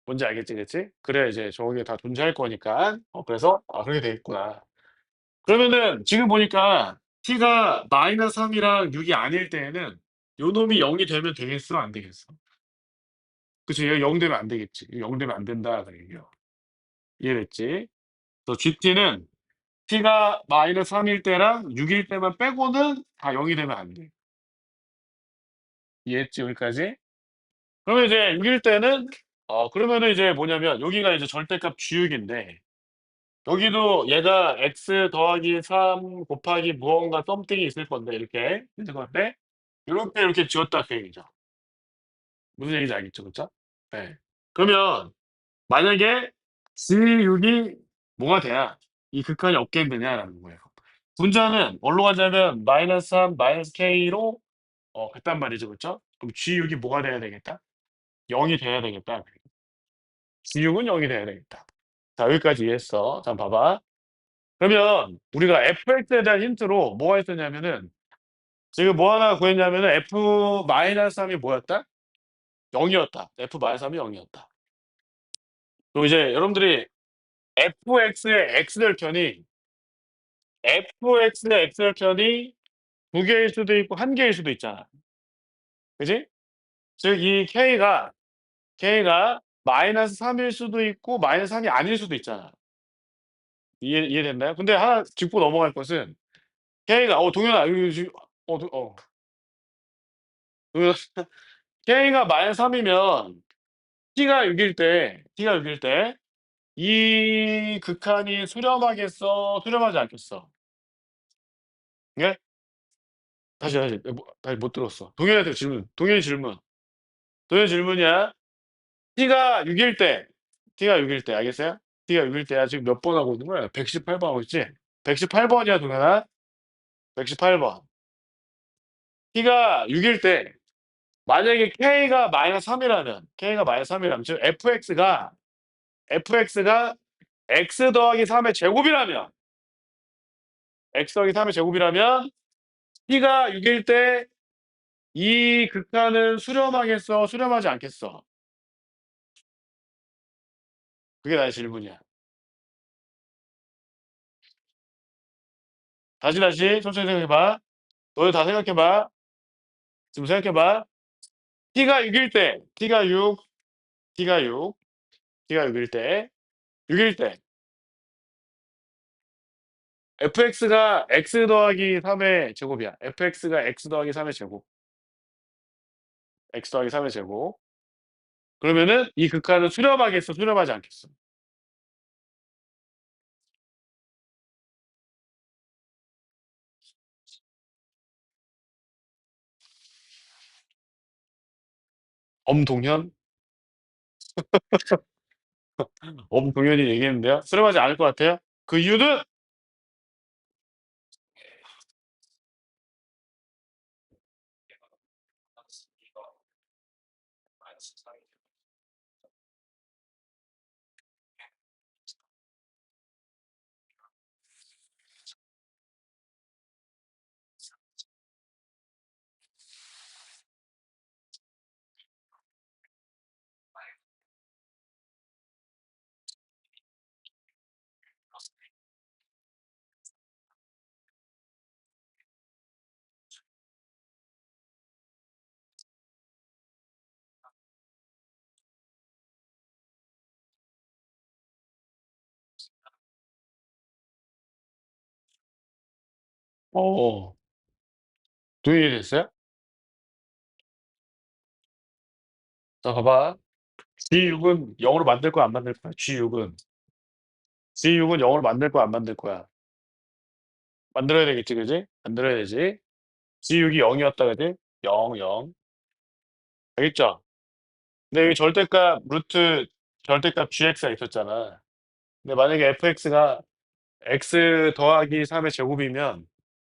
뭔지 알겠지, 그치? 그래야 이제 저게 다 존재할 거니까. 그래서 그렇게 되겠구나. 그러면은 지금 보니까 t가 마이너스 3이랑 6이 아닐 때에는 요 놈이 0이 되면 되겠어, 안 되겠어? 그치? 얘가 0 되면 안 되겠지. 0 되면 안 된다 그 얘기야. 이해됐지? 그래서 gt는 t가 마이너스 3일 때랑 6일 때만 빼고는 다 0이 되면 안 돼. 이해했지, 여기까지? 그러면 이제 6일 때는 그러면은 이제 뭐냐면 여기가 이제 절대값 g6인데 여기도 얘가 x 더하기 3 곱하기 무언가 썸띵이 있을 건데 이렇게 있을 건데 이렇게 지웠다 그 얘기죠. 무슨 얘기인지 알겠죠, 그쵸? 네. 그러면 만약에 G6이 뭐가 돼야 이 극한이 없겠느냐라는 거예요. 분자는 뭘로 가자면 마이너스 3 마이너스 k로 갔단 말이죠, 그쵸? 그럼 G6이 뭐가 돼야 되겠다? 0이 돼야 되겠다. G6은 0이 돼야 되겠다. 자, 여기까지 이해했어. 자, 봐봐. 그러면 우리가 fx에 대한 힌트로 뭐가 있었냐면은 지금 뭐 하나 구했냐면은 f-3이 뭐였다? 0이었다. f-3이 0이었다. 그리고 이제 여러분들이 fx의 x절편이 fx의 x절편이 두 개일 수도 있고 한 개일 수도 있잖아. 그지? 즉 이 k가 마이너스 3일 수도 있고 마이너스 3이 아닐 수도 있잖아. 이해됐나요? 근데 하나 짚고 넘어갈 것은 k가 동현아 이거 지금 동현아 k가 마이너스 3이면 t가 6일 때 이 극한이 수렴하겠어? 수렴하지 않겠어? 예? 다시. 다시 못 들었어. 동현이한테 질문. 동현이 질문. 동현이 질문이야. t가 6일 때 알겠어요? t가 6일 때야. 지금 몇 번 하고 있는 거야? 118번 하고 있지? 118번이야, 동현아. 118번. t가 6일 때 만약에 k가 마이너스 3이라면 즉 fx가 x 더하기 3의 제곱이라면 x 더하기 3의 제곱이라면 t가 6일 때 이 극한은 수렴하겠어? 수렴하지 않겠어? 그게 나의 질문이야. 다시 천천히 생각해 봐. 너도 다 생각해 봐. 지금 생각해 봐. t가 6일 때 t가 6 t가 6일 때 6일 때 fx가 x 더하기 3의 제곱이야. fx가 x 더하기 3의 제곱. x 더하기 3의 제곱. 그러면은 이 극한은 수렴하겠어? 수렴하지 않겠어? 엄동현? 엄동현이 얘기했는데요. 수렴하지 않을 것 같아요. 그 이유는 어 동현이 됐어요? 자 봐봐. G6은 영어로 만들 거야 안 만들 거야? G6은 G6은 영어로 만들 거야 안 만들 거야? 만들어야 되겠지, 그지? 만들어야 되지. G6이 0이었다, 그지? 0, 0. 알겠죠? 근데 여기 절대값 루트 절대값 gx가 있었잖아. 근데 만약에 fx가 x 더하기 3의 제곱이면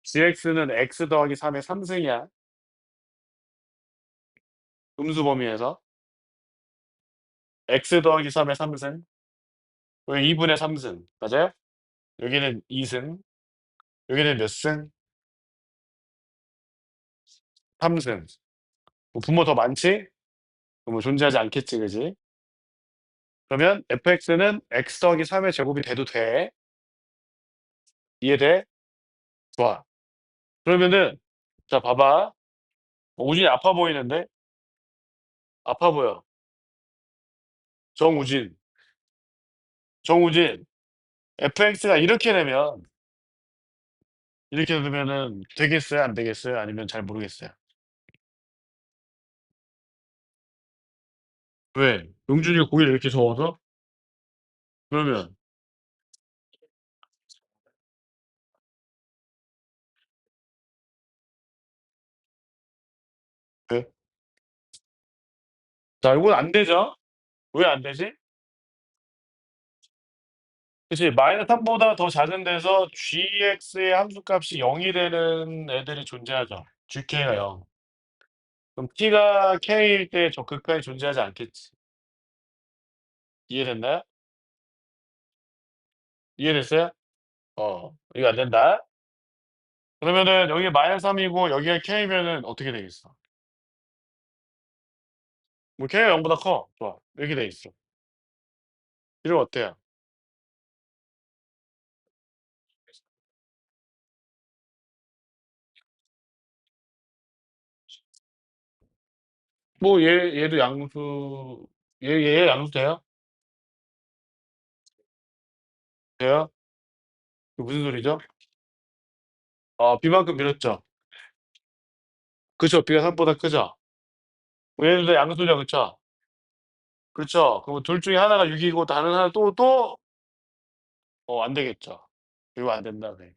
gx는 x 더하기 3의 3승이야. 음수 범위에서 x 더하기 3의 3승. 여기 2분의 3승. 맞아요? 여기는 2승. 여기는 몇 승? 3승. 뭐 분모 더 많지? 뭐 존재하지 않겠지, 그지? 그러면 fx는 x 더하기 3의 제곱이 돼도 돼. 이해돼? 좋아. 그러면은 자 봐봐. 우진이 아파 보이는데? 아파 보여. 정우진. 정우진. fx가 이렇게 되면은 되겠어요? 안 되겠어요? 아니면 잘 모르겠어요? 왜? 용준이가 고기를 이렇게 저어서? 그러면 왜? 자 이건 안 되죠? 왜 안 되지? 그치. -3보다 더 작은 데서 gx의 함수값이 0이 되는 애들이 존재하죠. gk가 0. 그럼 t가 k일 때 적극까지 존재하지 않겠지. 이해됐나요? 이해됐어요? 이거 안 된다. 그러면은 여기 -3이고 여기가 k면은 어떻게 되겠어? 뭐 k가 0보다 커. 좋아. 이렇게 돼 있어. 이러면 어때요? 뭐 얘도 양수 얘 양수 돼요? 돼요? 그 무슨 소리죠? b만큼 밀었죠. 그쵸. b가 3보다 크죠. 얘도 양수죠. 그쵸? 그렇죠. 그럼 둘 중에 하나가 6 이고 다른 하나 안 되겠죠. 이거 안 된다. 네.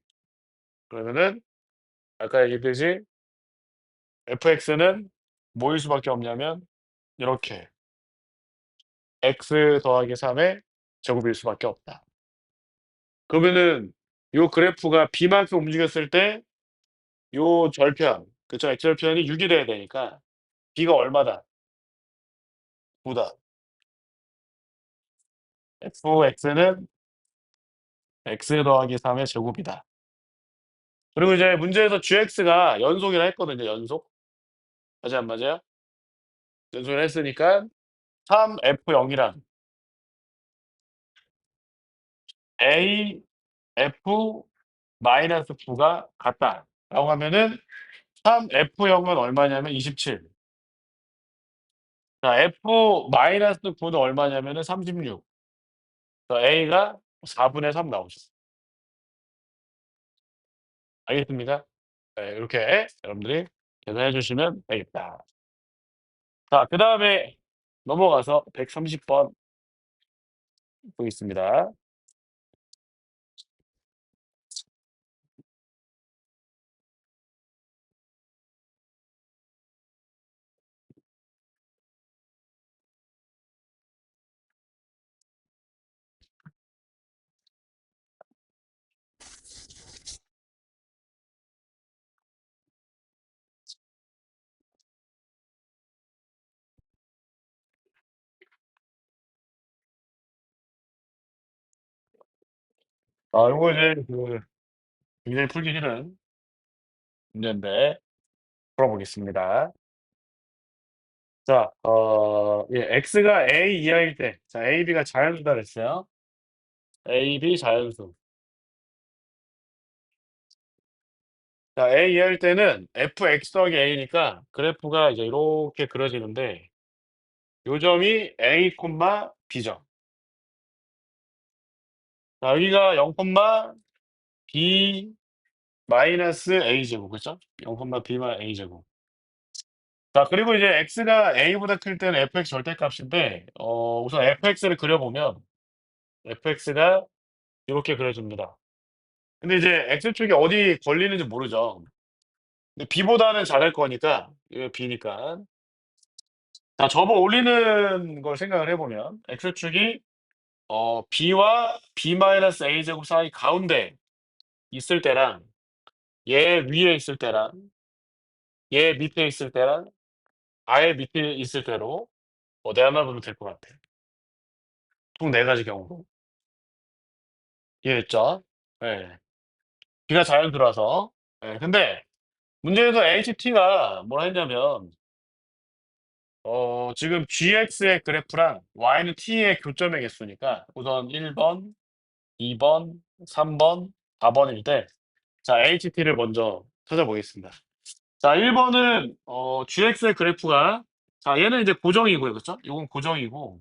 그러면은 아까 얘기했듯이 fx는 뭐일 수밖에 없냐면 이렇게 x 더하기 3의 제곱일 수밖에 없다. 그러면은 요 그래프가 b만큼 움직였을 때 요 절편, 그쵸? x절편이 6이 돼야 되니까 b가 얼마다? 9다. fx는 x 더하기 3의 제곱이다. 그리고 이제 문제에서 gx가 연속이라 했거든요, 연속. 맞아요, 안 맞아요? 연속이라 했으니까 3f0이란 a f 마이너스 9가 같다라고 하면은 3f0은 얼마냐면 27. 자, f 마이너스 9는 얼마냐면은 36. a가 4분의 3 나오죠. 알겠습니까? 네, 이렇게 여러분들이 계산해 주시면 되겠다. 자, 그다음에 넘어가서 130번 보겠습니다. 요거 이제 굉장히 풀기 싫은 문제인데 풀어보겠습니다. 자, 예, x가 a 이하일 때, 자, a, b가 자연수다 그랬어요. a, b 자연수. 자, a 이하일 때는 fx 더하기 a니까 그래프가 이제 이렇게 그려지는데 요 점이 a, b죠. 자, 여기가 0, b 마이너스 a 제곱, 그죠? 0, b 마 a 제곱. 자, 그리고 이제 x가 a보다 클 때는 fx 절대값인데, 우선 fx를 그려보면 fx가 이렇게 그려집니다. 근데 이제 x축이 어디 걸리는지 모르죠. 근데 b보다는 잘할 거니까, 이거 b니까. 자, 접어 올리는 걸 생각을 해보면 x축이 b와 b 마이너스 a 제곱 사이 가운데 있을 때랑 얘 위에 있을 때랑 얘 밑에 있을 때랑 아예 밑에 있을 때로 내야만 보면 될 것 같아. 총 네 가지 경우로. 이해했죠? 예. b가 자연수라서. 예. 근데 문제에서 HT가 뭐라 했냐면 지금 GX의 그래프랑 Y는 T의 교점의 개수니까 우선 1번, 2번, 3번, 4번일 때 자, HT를 먼저 찾아보겠습니다. 자, 1번은 GX의 그래프가 자, 얘는 이제 고정이고요. 그쵸? 요건 고정이고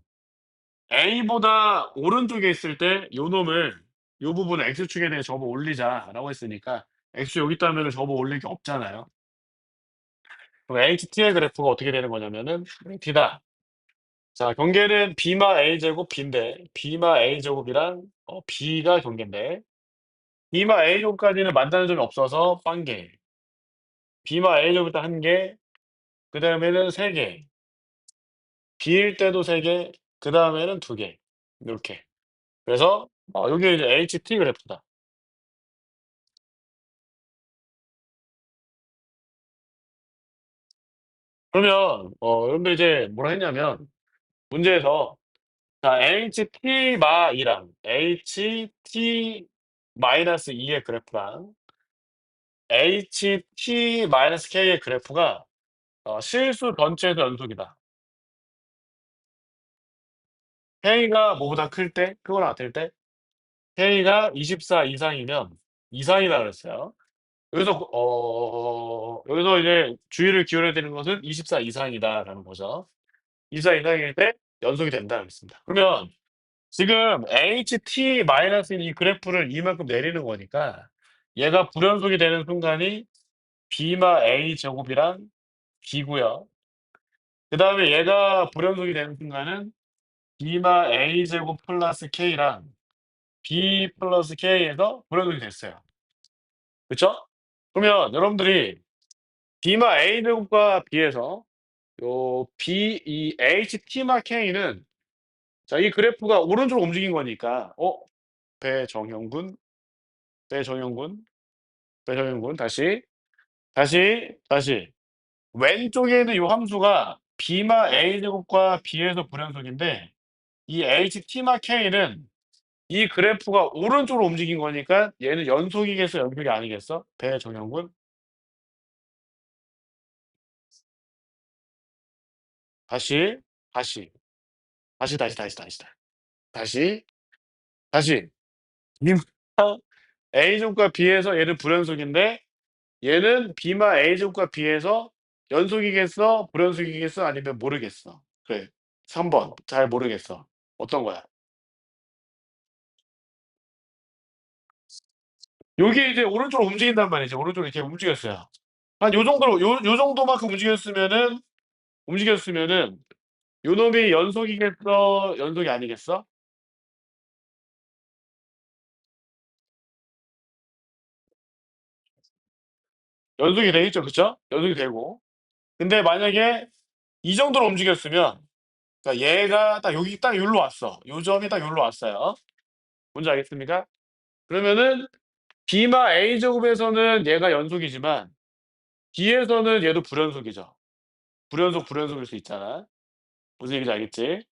A보다 오른쪽에 있을 때 요 놈을 요 부분을 X축에 대해 접어 올리자라고 했으니까 X 여기 있다면은 접어 올릴 게 없잖아요. 그럼 HT의 그래프가 어떻게 되는 거냐면은 T다. 자, 경계는 B마 A 제곱 B인데 B마 A 제곱이랑 B가 경계인데 B마 A 제곱까지는 만나는 점이 없어서 빵개. B마 A 제곱 일단 한 개, 그다음에는 세 개. B일 때도 세 개, 그다음에는 두 개. 요렇게. 그래서 요게 이제 HT 그래프다. 그러면 여러분들 이제 뭐라 했냐면 문제에서 자, HT 마 2랑 HT 마이너스 2의 그래프랑 HT 마이너스 K의 그래프가 실수 전체에서 연속이다. K가 뭐보다 클 때, 크거나 같을 때, K가 24 이상이면 이상이다 그랬어요. 여기서 이제 주의를 기울여야 되는 것은 24 이상이다라는 거죠. 24 이상일 때 연속이 된다 그랬습니다. 그러면 지금 HT 마이너스인 이 그래프를 이만큼 내리는 거니까 얘가 불연속이 되는 순간이 B마 A 제곱이랑 B고요. 그다음에 얘가 불연속이 되는 순간은 B마 A 제곱 플러스 K랑 B 플러스 K에서 불연속이 됐어요. 그쵸? 그러면 여러분들이 B마 A 제곱과 비해서 요 B 이 HT마 K는 자, 이 그래프가 오른쪽으로 움직인 거니까 배정형군, 배정형군, 배정형군 다시 왼쪽에 있는 요 함수가 B마 A 제곱과 B에서 불연속인데 이 HT마 K는 이 그래프가 오른쪽으로 움직인 거니까 얘는 연속이겠어, 연속이 아니겠어? 배정형군. 다시, 다시, 다시, 다시. B마 A 제곱과 B에서 얘는 불연속인데 얘는 B마 A 제곱과 B에서 연속이겠어? 불연속이겠어? 아니면 모르겠어? 그래. 3번. 잘 모르겠어. 어떤 거야? 요게 이제 오른쪽으로 움직인단 말이죠. 오른쪽으로 이렇게 움직였어요. 한 요 정도로 요 정도만큼 움직였으면은 요놈이 연속이겠어? 연속이 아니겠어? 연속이 되겠죠. 그쵸? 연속이 되고. 근데 만약에 이 정도로 움직였으면 그러니까 얘가 딱 여기 딱 여기로 왔어. 요 점이 딱 여기로 왔어요. 뭔지 알겠습니까? 그러면은 B마 A 제곱에서는 얘가 연속이지만 B에서는 얘도 불연속이죠. 불연속일 수 있잖아. 무슨 얘기인지 알겠지?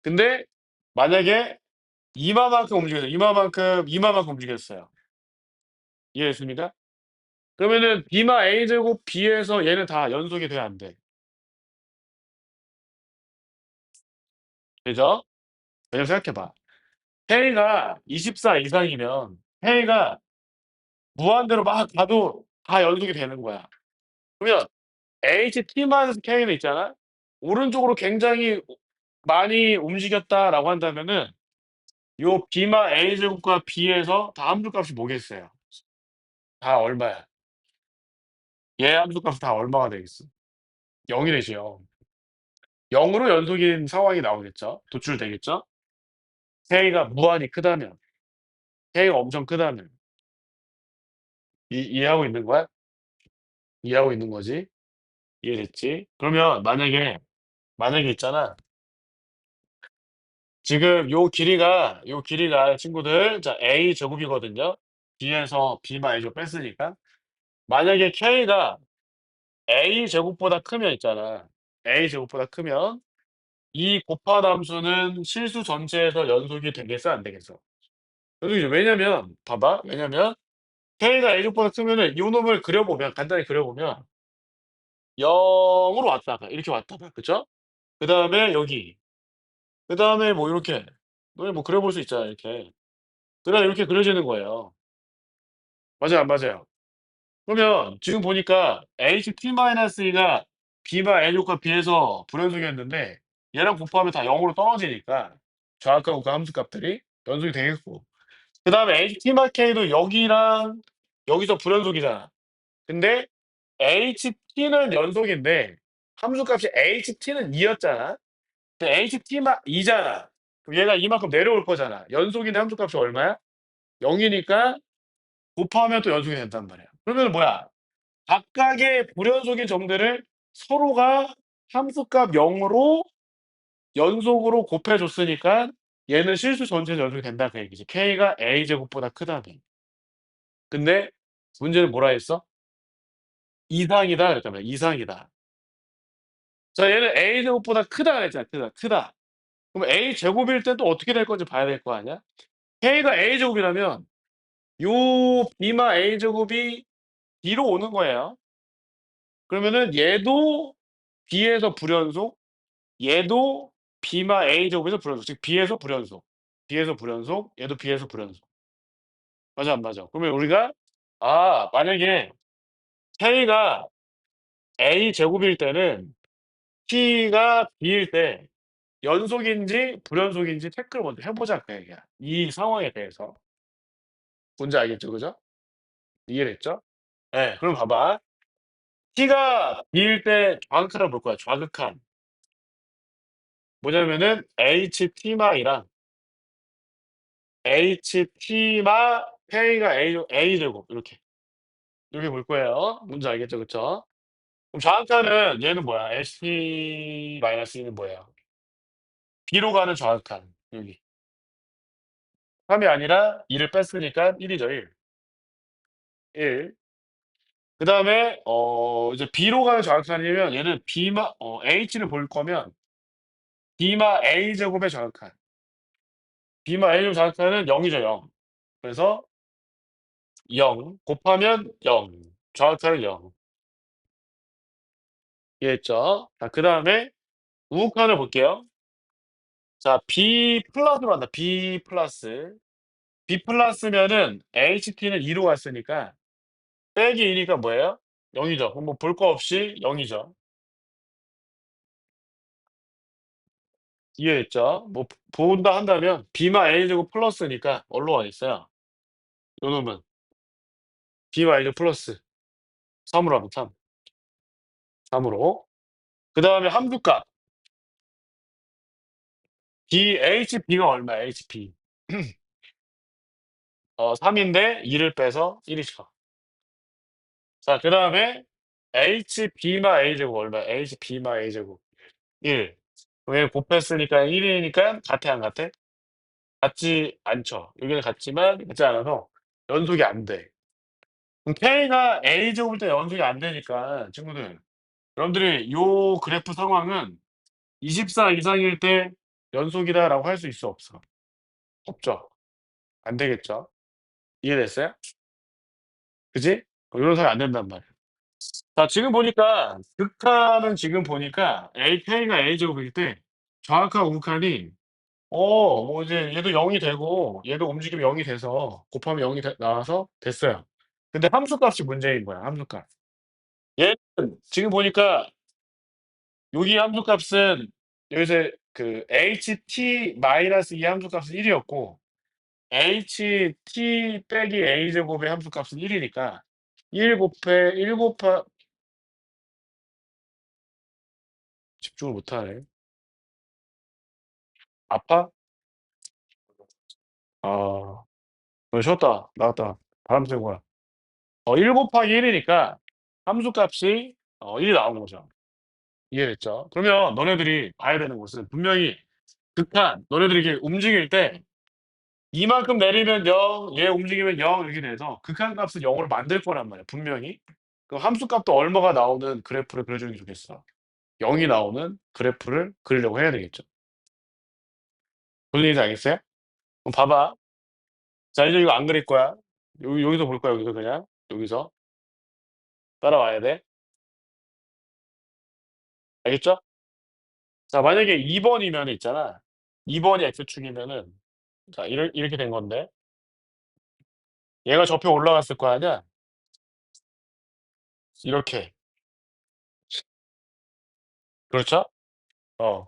근데 만약에 이마만큼 움직였어요. 이마만큼 움직였어요. 이해했습니까? 그러면은 B마 A 제곱 B에서 얘는 다 연속이 돼 안 돼? 되죠? 왜냐면 생각해 봐. K가 24 이상이면 K가 무한대로 막 가도 다 연속이 되는 거야. 그러면 HT-K는 있잖아. 오른쪽으로 굉장히 많이 움직였다라고 한다면은 요 B마 A 제곱과 B에서 다 함수값이 뭐겠어요? 다 얼마야? 얘 함수값이 다 얼마가 되겠어? 0이 되죠, 0. 0으로 연속인 상황이 나오겠죠. 도출되겠죠. K가 무한히 크다면, K가 엄청 크다면. 이해하고 있는 거야? 이해하고 있는 거지? 이해됐지? 그러면 만약에 있잖아. 지금 요 길이가 친구들 자 A 제곱이거든요. B에서 B만 A 제곱 뺐으니까. 만약에 K가 A 제곱보다 크면 있잖아. A 제곱보다 크면 이 곱한 함수는 실수 전체에서 연속이 되겠어 안 되겠어? 연속이죠. 왜냐면 봐봐. 왜냐면 K가 A 제곱보다 크면은 요 놈을 그려보면 간단히 그려보면 0으로 왔다가 이렇게 왔다가 그죠? 그다음에 여기 그다음에 뭐 요렇게 너네 뭐 그려볼 수 있잖아 이렇게. 그다음에 이렇게 그려지는 거예요. 맞아요 안 맞아요? 그러면 지금 보니까 HT-가 B마 A족과 B에서 불연속이었는데 얘랑 곱하면 다 0으로 떨어지니까 좌악하고 그 함수값들이 연속이 되겠고 그다음에 HT-K도 여기랑 여기서 불연속이잖아. 근데 HT는 연속인데 함수값이 HT는 2 였잖아. 근데 HT만 2 잖아. 그럼 얘가 이만큼 내려올 거잖아. 연속인데 함수값이 얼마야? 0 이니까 곱하면 또 연속이 된단 말이야. 그러면은 뭐야? 각각의 불연속인 점들을 서로가 함수값 0 으로 연속으로 곱해 줬으니까 얘는 실수 전체에서 연속이 된다 그 얘기지. K가 A 제곱보다 크다면. 근데 문제는 뭐라 했어? 이상이다 그랬단 말이야. 이상이다. 자 얘는 A 제곱보다 크다 그랬잖아. 크다. 그럼 A 제곱일 땐 또 어떻게 될 건지 봐야 될 거 아니야? K가 A 제곱이라면 요 B마 A 제곱이 B로 오는 거예요. 그러면은 얘도 B에서 불연속, 얘도 B마 A 제곱에서 불연속. 즉 B에서 불연속. B에서 불연속, 얘도 B에서 불연속. 맞아 안 맞아? 그러면 우리가 만약에 K가 A 제곱일 때는 T가 B일 때 연속인지 불연속인지 체크를 먼저 해 보자 그 얘기야. 이 상황에 대해서. 뭔지 알겠죠? 그죠? 이해됐죠? 예. 그럼 봐봐. T가 B일 때 좌극한을 볼 거야, 좌극한. 뭐냐면은 HT마이랑 HT마 K가 A 제곱 이렇게. 이렇게 볼 거예요. 뭔지 알겠죠? 그쵸? 그럼 좌극한은 얘는 뭐야? HT-는 뭐예요? B로 가는 좌극한. 여기. 3이 아니라 2를 뺐으니까 1 이죠, 1. 1. 그다음에 이제 B로 가는 좌극한이면 얘는 H를 볼 거면 B마 A 제곱의 좌극한. B마 A 제곱 좌극한은 0 이죠, 0. 그래서 0 곱하면 0. 좌극한은 0. 이해했죠? 자 그다음에 우극한을 볼게요. 자 B 플러스로 한다. B 플러스. B 플러스면은 HT는 2로 갔으니까 빼기 2니까 뭐예요? 0 이죠. 그럼 뭐 볼 거 없이 0 이죠. 이해했죠? 뭐 본다 한다면 B마 A 제곱 플러스니까 뭘로 가겠어요? 요 놈은 B마 A 제곱 플러스 3으로 하면 3. 3으로. 그다음에 함수값 HB가 얼마야? HB. 3 인데 2를 빼서 1이 죠. 자 그다음에 HB마 A 제곱 얼마야? HB마 A 제곱 1. 왜 곱했으니까 1 이니까 같아 안 같아? 같지 않죠. 여기는 같지만 같지 않아서 연속이 안 돼. 그럼 K가 A 제곱일 때 연속이 안 되니까 친구들 여러분들이 요 그래프 상황은 24 이상일 때 연속이다라고 할 수 있어 없어? 없죠. 안 되겠죠. 이해됐어요? 그지? 요런 사이 안 된단 말이야. 자 지금 보니까 극한은 지금 보니까 k가 a제곱일 때 정확한 우극한이 뭐 이제 얘도 0이 되고 얘도 움직이면 0이 돼서 곱하면 0이 나와서 됐어요. 근데 함수값이 문제인 거야, 함수값. 얘는 지금 보니까 여기 함수값은 여기서 그 ht 마이너스 이 함수값은 1 이었고 ht 빼기 a 제곱의 함수값은 1 이니까 1 곱해 1 곱하 집중을 못 하네. 아파? 아. 쉬었다 나갔다 바람 쐬고 와. 1 곱하기 1 이니까 함수값이 1이 나온 거죠. 이해됐죠? 그러면 너네들이 봐야 되는 것은 분명히 극한 너네들이 이렇게 움직일 때 이만큼 내리면 0, 얘 움직이면 0 이렇게 돼서 극한값은 0 으로 만들 거란 말이야 분명히. 그럼 함수값도 얼마가 나오는 그래프를 그려주는 게 좋겠어. 0이 나오는 그래프를 그리려고 해야 되겠죠. 무슨 얘기인지 알겠어요? 그럼 봐봐. 자 이제 이거 안 그릴 거야. 여기서 볼 거야 여기서 그냥. 여기서 따라와야 돼. 알겠죠? 자 만약에 2 번이면 있잖아. 2 번이 x축이면은 자 이렇게 된 건데 얘가 접혀 올라갔을 거 아니야? 이렇게. 그렇죠?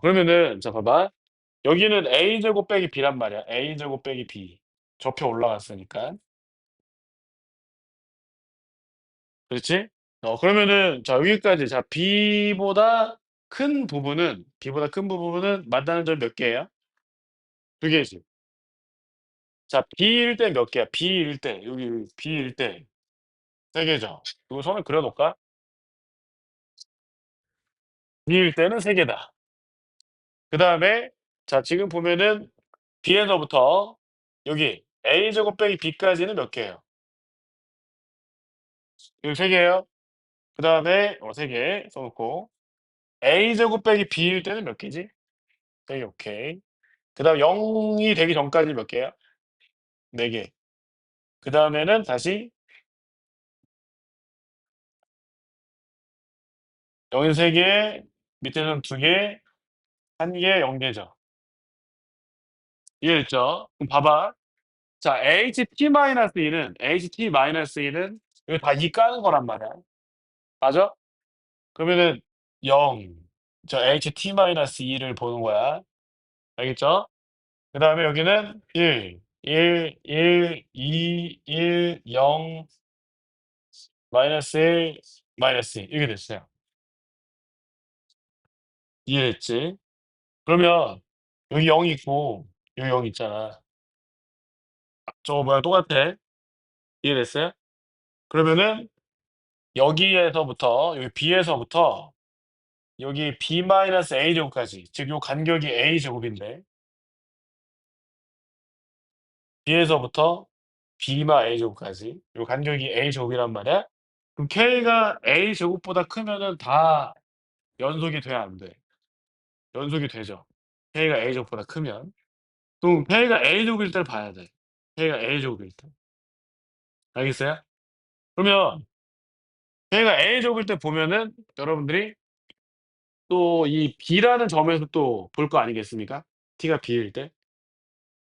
그러면은 자 봐봐. 여기는 a제곱 빼기 b란 말이야. a제곱 빼기 b. 접혀 올라갔으니까. 그렇지? 그러면은 자 여기까지 자 b보다 큰 부분은 만나는 점이 몇 개예요? 2 개지. 자 b일 때 몇 개야? b일 때 여기 b일 때 3 개죠. 이거 선을 그려 놓을까? b일 때는 3 개다. 그다음에 자 지금 보면은 b에서부터 여기 a제곱 빼기 b까지는 몇 개예요? 여기 3 개예요. 그다음에 3개 써 놓고 a제곱 빼기 b일 때는 몇 개지? 3개 오케이. 그다음에 0이 되기 전까지 몇 개야? 4 개. 그다음에는 다시 0이 3 개, 밑에는 2 개, 1개 0 개죠. 이해됐죠? 그럼 봐봐. 자 ht-2는 이거 다 2 까는 거란 말이야. 맞아? 그러면은 0 저 ht-2를 보는 거야. 알겠죠? 그다음에 여기는 1, 1, 1, 2, 1, 0, 마이너스 1, 마이너스 2 이렇게 됐어요. 이해됐지? 그러면 여기 0 있고 여기 0 있잖아. 저거 뭐랑 똑같아. 이해됐어요? 그러면은 여기에서부터 여기 b에서부터 여기 b 마이너스 a 제곱까지 즉 요 간격이 a 제곱인데 b에서부터 b마 a 제곱까지 요 간격이 a 제곱이란 말이야. 그럼 k가 a 제곱보다 크면은 다 연속이 돼야 안 돼? 연속이 되죠. k가 a 제곱보다 크면. 그럼 k가 a 제곱일 때를 봐야 돼. k가 a 제곱일 때. 알겠어요? 그러면 k가 a 제곱일 때 보면은 여러분들이 또 이 b라는 점에서 또 볼 거 아니겠습니까? t가 b일 때.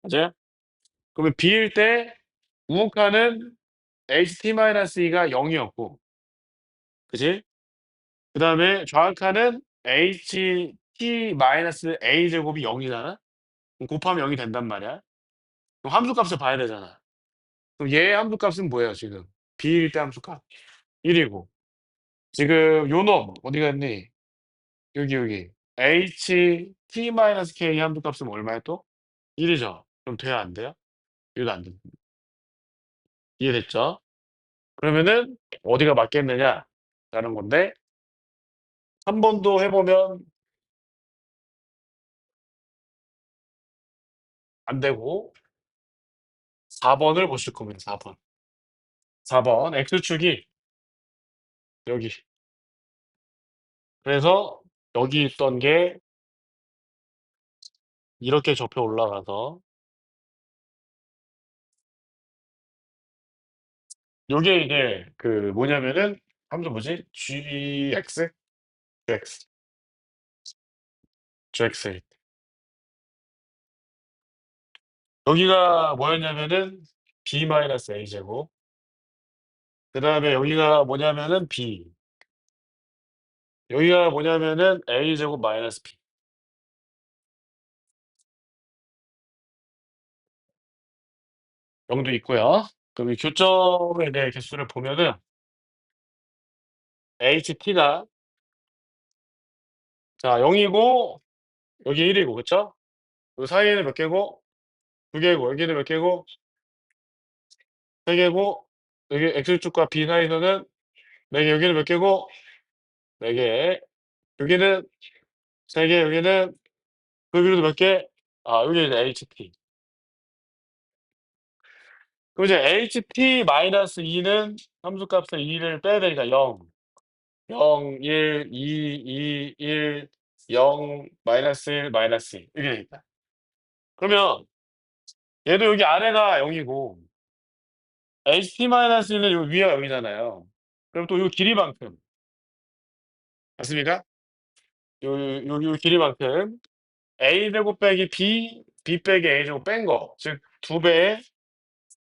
맞아요? 그러면 b일 때 우극한은 ht-2가 0 이었고 그지? 그다음에 좌극한은 ht-a 제곱이 0 이잖아. 그럼 곱하면 0이 된단 말이야. 그럼 함수값을 봐야 되잖아. 그럼 얘의 함수값은 뭐예요 지금? b일 때 함수값 1 이고 지금 요 놈 어디 갔니? 여기 ht-k 함수값은 얼마야 또? 1 이죠. 그럼 돼요 안 돼요? 이거도 안 돼. 이해됐죠? 그러면은 어디가 맞겠느냐라는 건데 한 번도 해 보면 안 되고 4 번을 보실 겁니다 4 번. 4번 x축이 여기. 그래서 여기 있던 게 이렇게 접혀 올라가서 요게 이제 그 뭐냐면은 함수 뭐지? gx gx 여기가 뭐였냐면은 b 마이너스 a 제곱. 그다음에 여기가 뭐냐면은 b. 여기가 뭐냐면은 a 제곱 마이너스 b. 0도 있고요. 그럼 이 교점에 대해 개수를 보면은 ht가 자 0이고 여기 1이고 그쵸? 그 사이에는 몇 개고? 2개고 여기는 몇 개고? 3개고 여기 x축과 b 사이에서는 4개 여기는 몇 개고? 4개 여기는 3개 여기는 그 위로도 몇 개? 아 여기 이제 ht. 그럼 이제 ht 마이너스 2는 함수값을 2를 빼야 되니까 0, 0, 1, 2, 2, 1, 0, 마이너스 1, 마이너스 2 이렇게 되겠다. 그러면 얘도 여기 아래가 0이고 ht-1은 요 위가 0이잖아요. 그럼 또 요 길이만큼 맞습니까? 요 길이만큼 a제곱 빼기 b 빼기 a제곱 뺀 거. 즉 2배의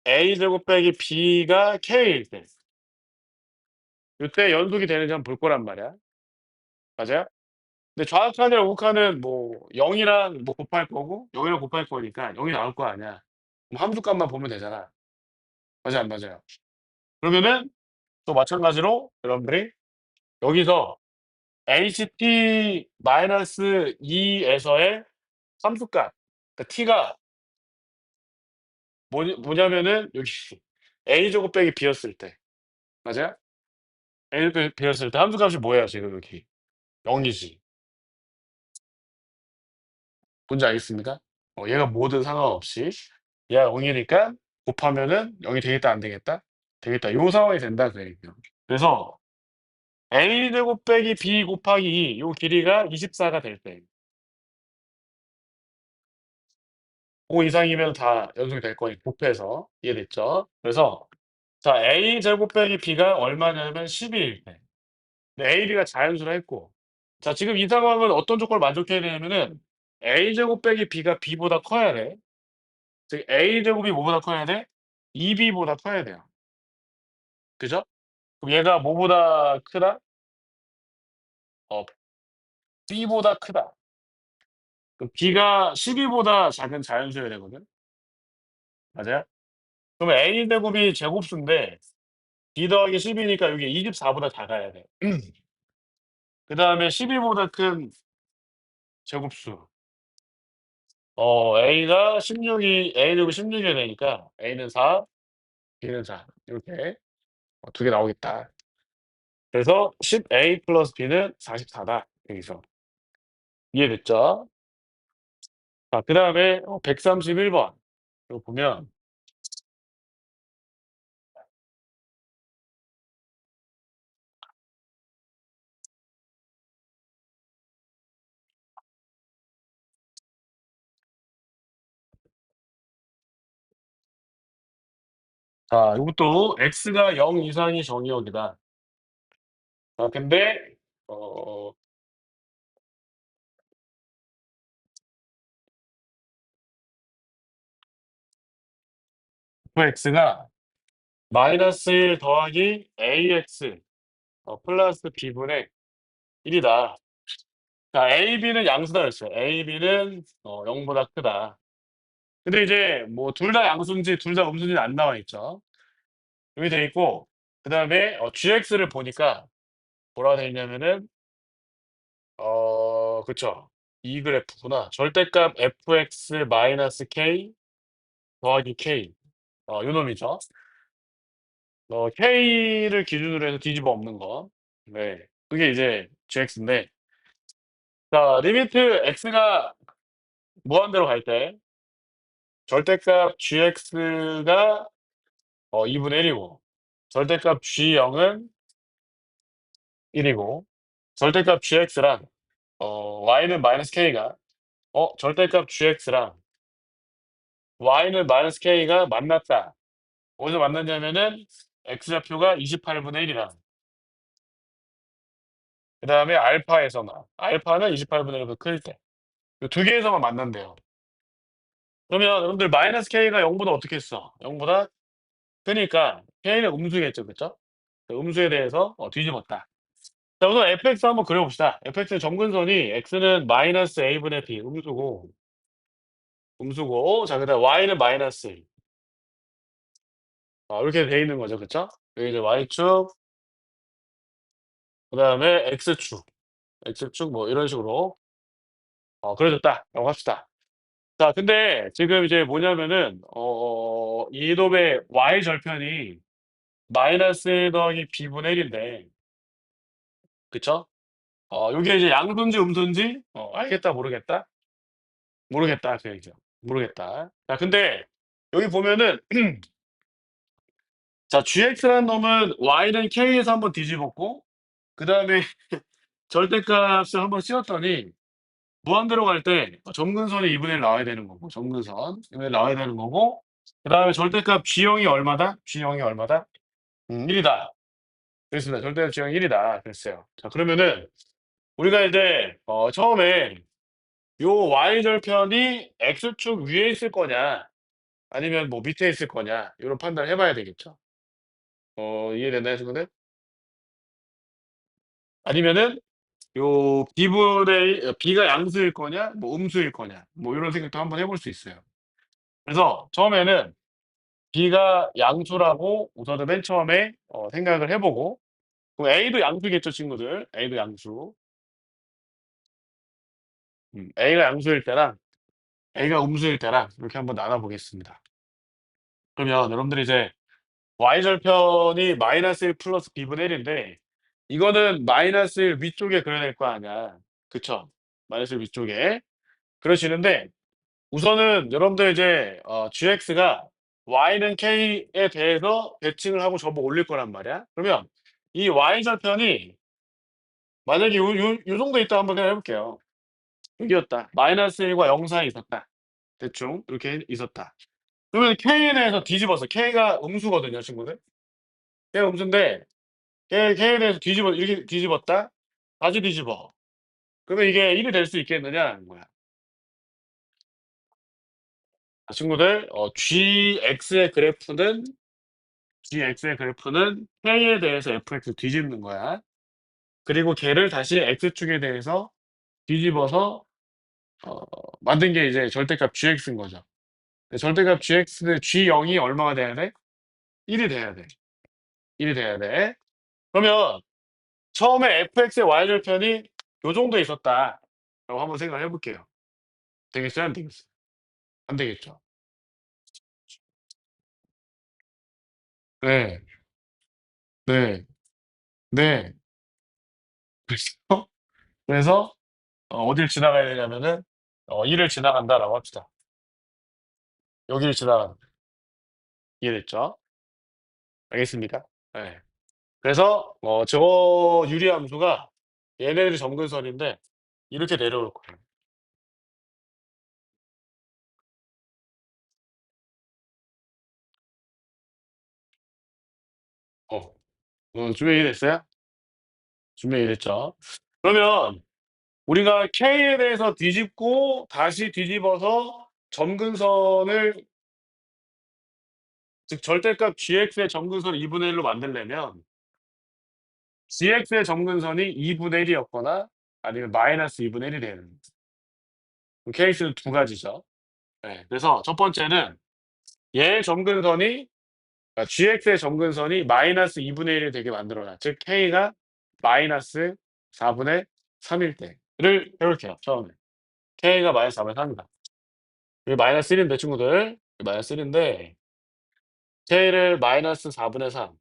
a제곱 빼기 b가 k일 때 요때 연속이 되는지 한번 볼 거란 말이야. 맞아요? 근데 좌극한이랑 우극한은 뭐 0이랑 뭐 곱할 거고 0이랑 곱할 거니까 0이 나올 거 아니야. 그럼 함수값만 보면 되잖아. 맞아요, 안 맞아요? 그러면은 또 마찬가지로 여러분들이 여기서 ht-2에서의 함수값 그러니까 t가 뭐냐면은 여기 a제곱 빼기 b였을 때 맞아요? a제곱 빼기 b였을 때 함수값이 뭐예요 지금 여기? 0이지. 뭔지 알겠습니까? 얘가 뭐든 상관없이 얘가 0이니까 곱하면은 0이 되겠다 안 되겠다? 되겠다. 요 상황이 된다 그 얘기예요. 그래서 a제곱 빼기 b 곱하기 2 요 길이가 24가 될 때. 그 이상이면 다 연속이 될 거니까 곱해서 이해됐죠? 그래서 자 a 제곱 빼기 b가 얼마냐면 12일 때. 근데 a, b가 자연수라 했고 자 지금 이 상황은 어떤 조건을 만족해야 되냐면은 a 제곱 빼기 b가 b보다 커야 돼. 즉 a 제곱이 뭐보다 커야 돼? 2b보다 커야 돼요. 그죠? 그럼 얘가 뭐보다 크다? 어 b보다 크다. 그럼 b가 12보다 작은 자연수여야 되거든. 맞아요? 그러면 a 제곱이 제곱수인데 b 더하기 10이니까 여기 24보다 작아야 돼. 그다음에 12보다 큰 제곱수. a가 16이 a 제곱이 16이어야 되니까 a는 4, b는 4 이렇게 2개 나오겠다. 그래서 10a 플러스 b는 44다. 여기서. 이해됐죠? 자 그다음에 131 번. 이거 보면 자 이것도 x가 0 이상이 정의역이다. 근데 어 fx가 마이너스 1 더하기 ax 플러스 b분의 1이다. 자 a, b는 양수다 그랬어요. a, b는 0보다 크다. 근데 이제 뭐 둘 다 양수인지 둘 다 음수인지는 안 나와 있죠. 여기 돼 있고 그다음에 gx를 보니까 뭐라고 돼 있냐면은 그쵸. 이 그래프구나. 절대값 fx 마이너스 k 더하기 k. 요 놈이죠. k를 기준으로 해서 뒤집어 엎는 거. 네. 그게 이제 gx인데 자 리미트 x가 무한대로 갈 때 절대값 gx가 2분의 1이고 절대값 g0은 1이고 절대값 gx랑 y는 마이너스 k가 절대값 gx랑 y는 마이너스 k가 만났다. 어디서 만났냐면은 x좌표가 28분의 1이다. 그다음에 알파에서만 알파는 28분의 1보다 클 때. 이 두 개에서만 만난대요. 그러면 여러분들 마이너스 k가 0보다 어떻게 했어? 0보다 크니까 k는 음수겠죠. 그쵸? 음수에 대해서 뒤집었다. 자 우선 fx 한번 그려 봅시다. fx의 점근선이 x는 마이너스 a분의 b 음수고 자 그다음 y는 마이너스 1. 이렇게 돼 있는 거죠. 그쵸? 여기 이제 y축 그다음에 x축 뭐 이런 식으로 그려졌다라고 합시다. 자 근데 지금 이제 뭐냐면은 이놈의 y 절편이 마이너스 더하기 b분의 1인데 그쵸? 요게 이제 양수인지 음수인지 알겠다 모르겠다? 모르겠다 그 얘기죠. 모르겠다. 자 근데 여기 보면은 자 gx라는 놈은 y는 k에서 한번 뒤집었고 그다음에 절대값을 한번 씌웠더니 무한대로 갈 때 점근선이 2분의 1 나와야 되는 거고 점근선 2분의 1 나와야 되는 거고 그다음에 절대값 g형이 얼마다? g형이 얼마다? 1 이다. 그랬습니다. 절대값 g형이 1 이다 그랬어요. 자 그러면은 우리가 이제 처음에 요 y절편이 x축 위에 있을 거냐 아니면 뭐 밑에 있을 거냐 요런 판단을 해 봐야 되겠죠. 이해됐나요 친구들? 아니면은 요 b분의 b가 양수일 거냐 뭐 음수일 거냐 뭐 요런 생각도 한번 해볼 수 있어요. 그래서 처음에는 b가 양수라고 우선은 맨 처음에 생각을 해 보고 그럼 a도 양수겠죠 친구들. a도 양수. a가 양수일 때랑 a가 음수일 때랑 이렇게 한번 나눠 보겠습니다. 그러면 여러분들이 이제 y절편이 -1 플러스 b분의 1 인데 이거는 -1 위쪽에 그려야 될 거 아니야. 그쵸? -1 위쪽에. 그러시는데 우선은 여러분들 이제 gx가 y는 k에 대해서 대칭을 하고 접어 올릴 거란 말이야. 그러면 이 y절편이 만약에 요 정도 있다 한번 생각해 볼게요. 여기였다. -1과 0 사이에 있었다. 대충 이렇게 있었다. 그러면 k에 대해서 뒤집어서 k가 음수거든요 친구들. k가 음수인데 k에 대해서 이렇게 뒤집었다. 다시 뒤집어. 그러면 이게 1이 될 수 있겠느냐는 거야. 친구들 gx의 그래프는 k에 대해서 fx 뒤집는 거야. 그리고 걔를 다시 x축에 대해서 뒤집어서 어 만든 게 이제 절대값 gx인 거죠. 근데 절대값 gx는 g0이 얼마가 돼야 돼? 1이 돼야 돼. 1이 돼야 돼. 그러면 처음에 fx의 y절편이 요 정도에 있었다라고 한번 생각을 해 볼게요. 되겠어요? 안 되겠어요? 안 되겠죠. 네. 네. 네. 그래서 그래서 어딜 지나가야 되냐면은 1을 지나간다라고 합시다. 여기를 지나간다. 이해됐죠? 알겠습니까? 예. 그래서 저 유리함수가 얘네들이 점근선인데 이렇게 내려올 거예요. 어. 좀 이해됐어요? 좀 이해됐죠? 그러면 우리가 K에 대해서 뒤집고 다시 뒤집어서 점근선을 즉 절대값 gx의 점근선을 2분의 1로 만들려면 gx의 점근선이 2분의 1이었거나 아니면 -2분의 1이 되는 케이스는 두 가지죠. 예. 그래서 첫 번째는 얘의 점근선이 gx의 점근선이 -2분의 1이 되게 만들어 놔. 즉 k가 -4분의 3일 때를 해 볼게요 처음에. k가 -4분의 3이다. 이게 -1인데 친구들. -1인데 k를 -4분의 3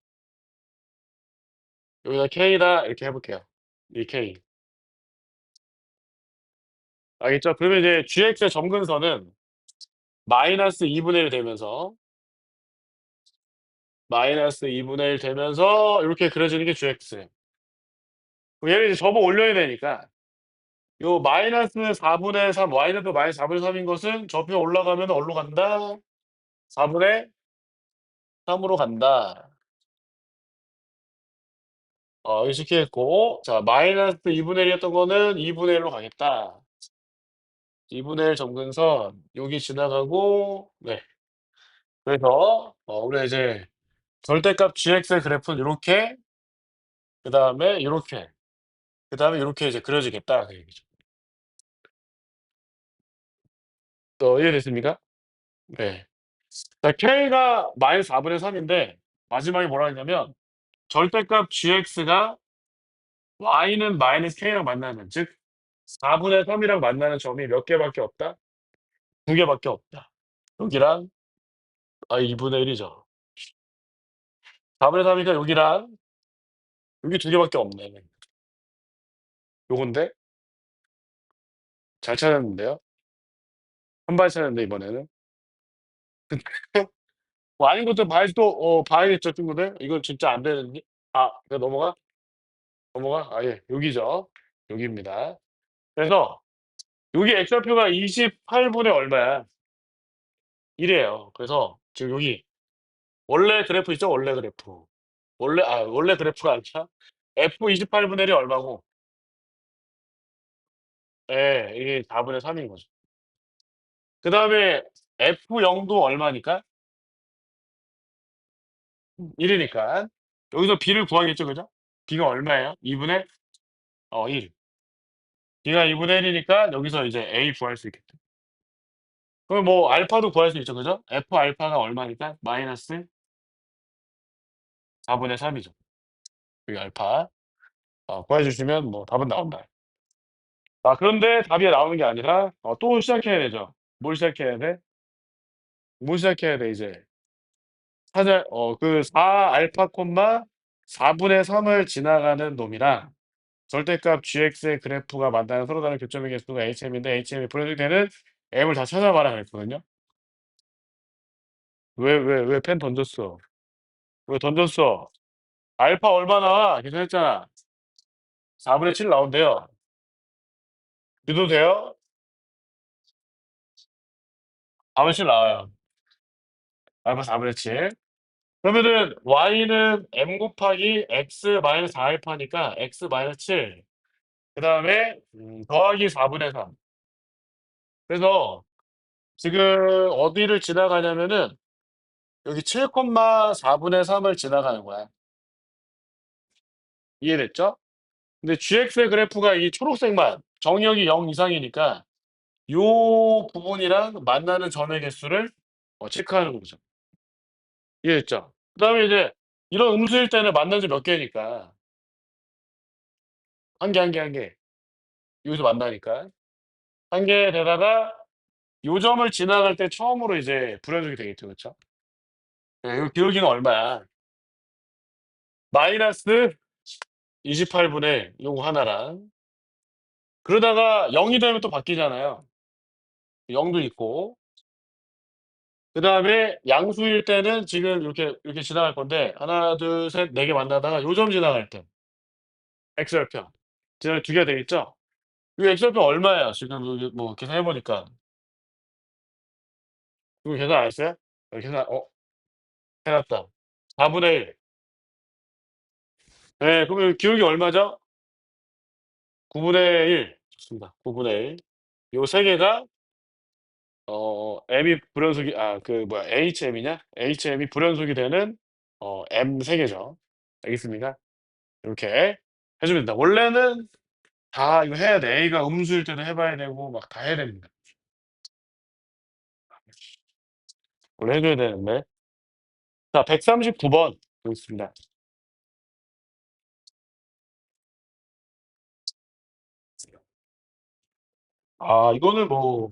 여기다 k다 이렇게 해 볼게요. 이 k. 알겠죠? 그러면 이제 gx의 점근선은 -2분의 1 되면서 -2분의 1 되면서 요렇게 그려지는 게 gx예요. 그럼 얘를 이제 접어 올려야 되니까 요 -4분의 3 y는 또 -4분의 3인 것은 접혀 올라가면 어디로 간다? 4분의 3으로 간다. 의식했고 자 마이너스 2분의 1이었던 거는 2분의 1로 가겠다. 2분의 1 점근선 여기 지나가고 네. 그래서 우리가 이제 절대값 gx의 그래프는 요렇게 그다음에 요렇게 그다음에 요렇게 이제 그려지겠다 그 얘기죠. 이해됐습니까? 네. 자 k가 -4분의 3 인데 마지막에 뭐라 했냐면 절대값 gx가 y는 -k랑 만나는 즉 4분의 3 이랑 만나는 점이 몇 개밖에 없다? 2 개밖에 없다. 여기랑 2분의 1 이죠. 4분의 3 이니까 여기랑 여기 2 개밖에 없네. 요건데 잘 찾았는데요. 한 발 찾았는데 이번에는. 뭐 아닌 것도 봐야지 또 봐야겠죠 친구들. 이건 진짜 안 되는 그냥 넘어가? 넘어가? 예. 여기죠. 여기입니다. 그래서 여기 x좌표가 28분의 얼마야? 1 이에요. 그래서 지금 여기 원래 그래프 있죠? 원래 그래프. 원래 그래프가 아니라 f 28분의 1이 얼마고 예. 이게 4분의 3인 거죠. 그다음에 f 0도 얼마니까? 1 이니까. 여기서 b를 구하겠죠. 그죠? b가 얼마예요? 2분의 1. b가 2분의 1 이니까 여기서 이제 a 구할 수 있겠죠. 그럼 뭐 알파도 구할 수 있죠. 그죠? f 알파가 얼마니까? 마이너스 4분의 3 이죠. 여기 알파. 구해 주시면 뭐 답은 나온다. 그런데 답이 나오는 게 아니라 또 시작해야 되죠. 뭘 시작해야 돼? 뭘 시작해야 돼 이제. 찾아 그 4 알파 콤마 4분의 3을 지나가는 놈이랑 절대값 gx의 그래프가 만나는 서로 다른 교점의 개수가 hm인데 hm이 불현듯 되는 m을 다 찾아봐라 그랬거든요. 왜 펜 던졌어? 왜 던졌어? 알파 얼마 나와? 계산했잖아. 4분의 7 나온대요. 믿어도 돼요? 4분의 7 나와요. 알파 4분의 7. 그러면은 y는 m 곱하기 x 마이너스 4 알파니까 x 마이너스 7 그다음에 더하기 4분의 3. 그래서 지금 어디를 지나가냐면은 여기 7,4분의 3을 지나가는 거야. 이해됐죠? 근데 gx의 그래프가 이 초록색만 정역이 0 이상이니까 요 부분이랑 만나는 점의 개수를 체크하는 거죠. 이해됐죠? 그다음에 이제 이런 음수일 때는 만난 점 몇 개니까 한 개, 한 개, 한 개. 여기서 만나니까. 한 개에다가 요 점을 지나갈 때 처음으로 이제 불연속이 되겠죠. 그쵸? 네, 요 기울기는 얼마야? 마이너스 28분의 요거 하나랑 그러다가 0이 되면 또 바뀌잖아요. 0도 있고 그다음에 양수일 때는 지금 이렇게 지나갈 건데 하나 둘 셋 네 개 만나다가 요 점 지나갈 때 x절편 지나갈 2 개가 되겠죠? 이 x절편 얼마예요? 지금 여기 뭐 계산해 보니까. 이거 계산 안 했어요? 계산 해 놨다. 4분의 1. 예. 그러면 기울기 얼마죠? 9분의 1. 좋습니다. 9분의 1. 요 3 개가 m이 불연속이 그 뭐야 HM이냐? HM이 불연속이 되는 M 3 개죠. 알겠습니까? 요렇게 해 주면 된다. 원래는 다 이거 해야 돼. A가 음수일 때도 해 봐야 되고 막 다 해야 됩니다. 원래 해 줘야 되는데. 자 139번 보겠습니다. 이거는 뭐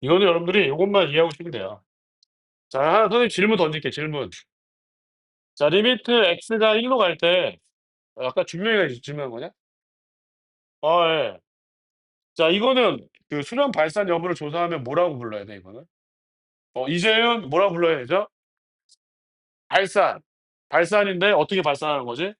이거는 여러분들이 요것만 이해하고 치면 돼요. 자 하나 선생님 질문 던질게요, 질문. 자 리미트 x가 1로 갈 때 아까 준명이가 질문한 거냐? 예. 자 이거는 그 수렴 발산 여부를 조사하면 뭐라고 불러야 돼 이거는? 이재윤 뭐라고 불러야 되죠? 발산. 발산인데 어떻게 발산하는 거지?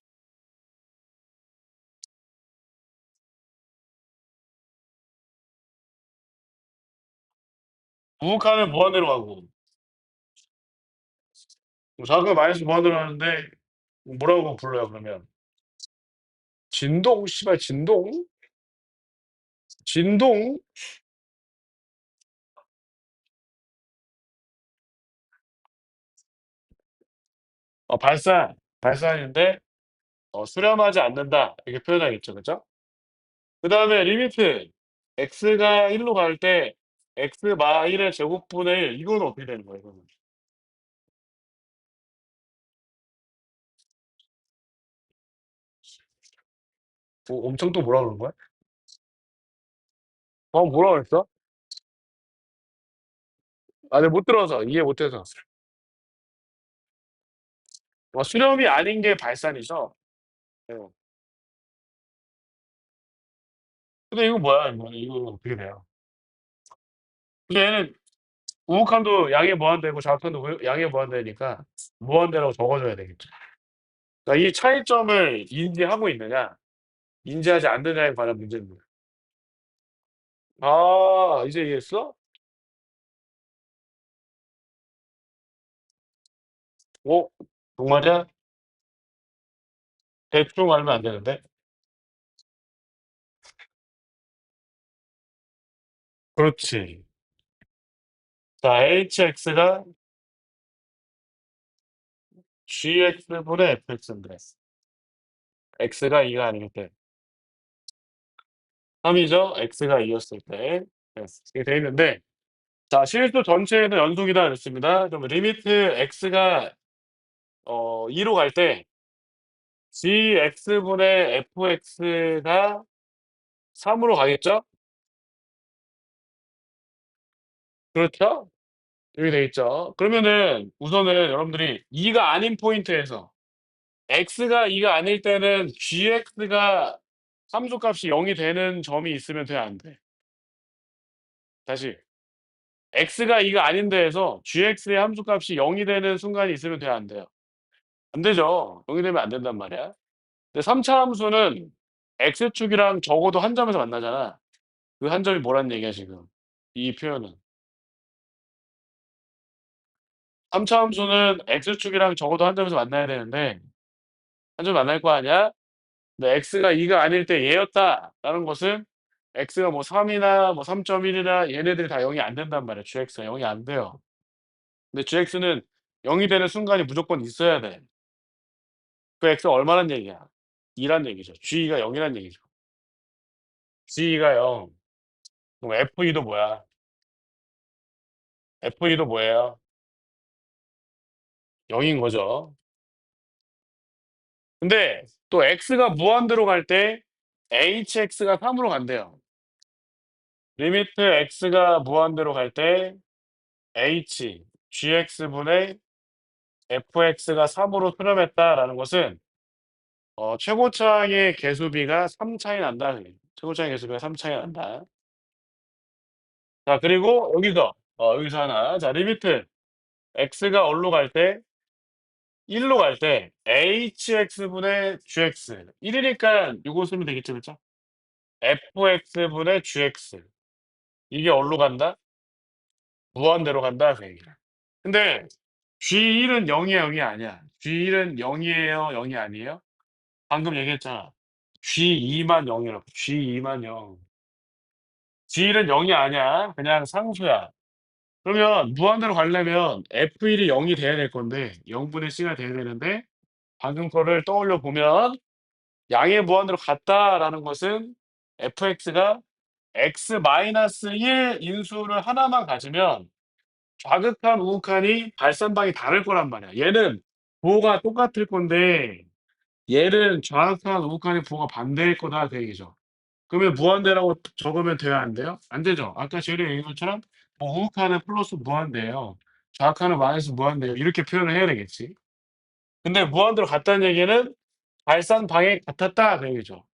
부극하면 무한대로 가고 자극은 마이너스 무한대로 가는데 뭐라고 불러요 그러면? 진동? 씨발 진동? 진동? 발산인데 수렴하지 않는다. 이렇게 표현하겠죠. 그죠? 그다음에 리미트. x가 1로 갈 때 x 마 1의 제곱분의 1 이거는 어떻게 되는 거예요, 이거는? 엄청 또 뭐라 그러는 거야? 뭐라 그랬어? 아, 내가 못 들어서 이해 못 해서. 수렴이 아닌 게 발산이죠? 예. 근데 이거 뭐야 이거는. 이거는 어떻게 돼요? 근데 얘는 우극한도 양의 무한대고 좌극한도 양의 무한대니까 무한대라고 적어 줘야 되겠죠. 그러니까 이 차이점을 인지하고 있느냐 인지하지 않느냐에 관한 문제입니다. 아, 이제 이해했어? 어? 정말이야? 대충 알면 안 되는데? 그렇지. 자, hx가 gx분의 fx인데 x가 2가 아닐 때 3이죠. x가 2였을 때. 네, 이렇게 돼 있는데 자, 실수 전체는 연속이다 그랬습니다. 그럼 리미트 x가 2로 갈 때 gx분의 fx가 3으로 가겠죠? 그렇죠? 여기 돼 있죠. 그러면은 우선은 여러분들이 2가 아닌 포인트에서 x가 2가 아닐 때는 gx가 함수값이 0이 되는 점이 있으면 돼, 안 돼? 다시. x가 2가 아닌 데에서 gx의 함수값이 0이 되는 순간이 있으면 돼요, 안 돼요? 안 되죠. 0이 되면 안 된단 말이야. 근데 3차 함수는 x축이랑 적어도 한 점에서 만나잖아. 그 한 점이 뭐란 얘기야 지금. 이 표현은. 3차 함수는 x축이랑 적어도 한 점에서 만나야 되는데 한 점 만날 거 아니야? 근데 x가 2가 아닐 때 얘였다라는 것은 x가 뭐 3 이나 뭐 3.1 이나 얘네들이 다 0이 안 된단 말이야. gx가 0이 안 돼요. 근데 gx는 0이 되는 순간이 무조건 있어야 돼. 그 x가 얼마란 얘기야? 2란 얘기죠. g 가 0 이란 얘기죠. g 가 0. 그럼 f2도 뭐야? f2도 뭐예요? 0인 거죠. 근데 또 x가 무한대로 갈 때 hx가 3으로 간대요. 리미트 x가 무한대로 갈 때 h gx분의 fx가 3으로 수렴했다라는 것은 최고차의 계수비가 3 차이 난다. 최고차의 계수비가 3 차이 난다. 자, 그리고 여기서 하나. 자, 리미트 x가 어디로 갈 때 1로 갈 때 hx분의 gx 1 이니까 요거 쓰면 되겠죠. 그죠? fx분의 gx 이게 어디로 간다? 무한대로 간다 그 얘기야. 근데 G1은 0이야, 0이 아니야. G1은 0이에요, 0이 아니에요? 방금 얘기했잖아. G2만 0이라고. G2만 0. G1은 0이 아니야. 그냥 상수야. 그러면 무한대로 가려면 F1이 0이 돼야 될 건데 0분의 C가 돼야 되는데 방금 거를 떠올려 보면 양의 무한대로 같다라는 것은 fx가 x-1 인수를 하나만 가지면 좌극한 우극한이 발산방이 다를 거란 말이야. 얘는 부호가 똑같을 건데 얘는 좌극한 우극한의 부호가 반대일 거다 그 얘기죠. 그러면 무한대라고 적으면 돼요, 안 돼요? 안 되죠. 아까 제가 얘기한 것처럼 뭐 우극한은 플러스 무한대예요. 좌극한은 마이너스 무한대예요. 이렇게 표현을 해야 되겠지. 근데 무한대로 같다는 얘기는 발산방이 같았다 그 얘기죠.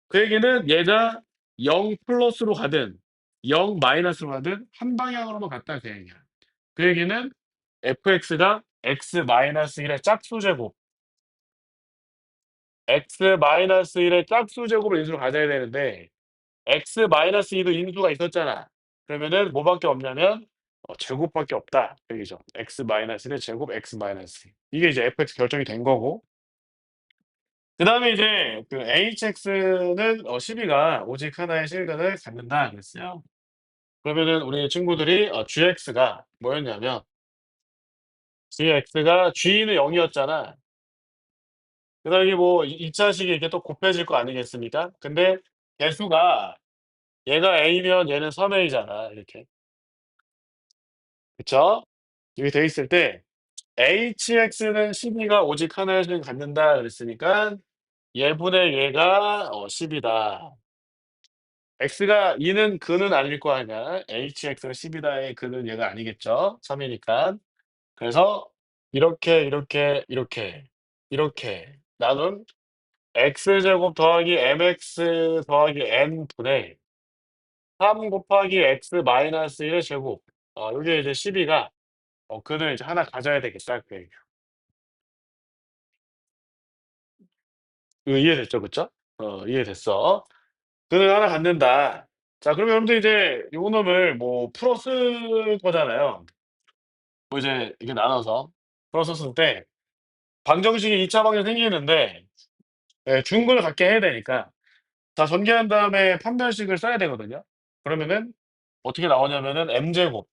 그 얘기는 얘가 0 플러스로 가든 0 마이너스로 가든 한 방향으로만 갔다 그 얘기야. 그 얘기는 fx가 x-1의 짝수제곱 x-1의 짝수제곱을 인수로 가져야 되는데 x-2도 인수가 있었잖아. 그러면은 뭐밖에 없냐면 제곱밖에 없다 그 얘기죠. x-1의 제곱 x-2 이게 이제 fx 결정이 된 거고 그다음에 이제 그 hx는 12가 오직 하나의 실근을 갖는다 그랬어요. 그러면은 우리 친구들이 gx가 뭐였냐면 gx가 g는 0 이었잖아. 그다음에 이게 뭐 2 차식이 이렇게 또 곱해질 거 아니겠습니까? 근데 개수가 얘가 a면 얘는 3a잖아 이렇게. 그쵸? 이렇게 돼 있을 때 hx는 12가 오직 하나의 실을 갖는다 그랬으니까 얘분의 얘가 10 이다. x가 2는 근은 아닐 거 아니야. hx가 10 이다의 근은 얘가 아니겠죠. 3 이니까. 그래서 이렇게, 이렇게, 이렇게, 이렇게 나눈 x제곱 더하기 mx 더하기 n 분의 3 곱하기 x 마이너스 1의 제곱. 요게 이제 12가 근을 이제 하나 가져야 되겠다 그 얘기야. 이거 이해됐죠? 그쵸? 이해됐어. 근을 하나 갖는다. 자 그러면 여러분들 이제 요 놈을 뭐 풀어 쓸 거잖아요. 뭐 이제 이게 나눠서 풀어 썼을 때 방정식이 2차 방정 생기는데 예 중근을 갖게 해야 되니까 자 전개한 다음에 판별식을 써야 되거든요. 그러면은 어떻게 나오냐면은 m제곱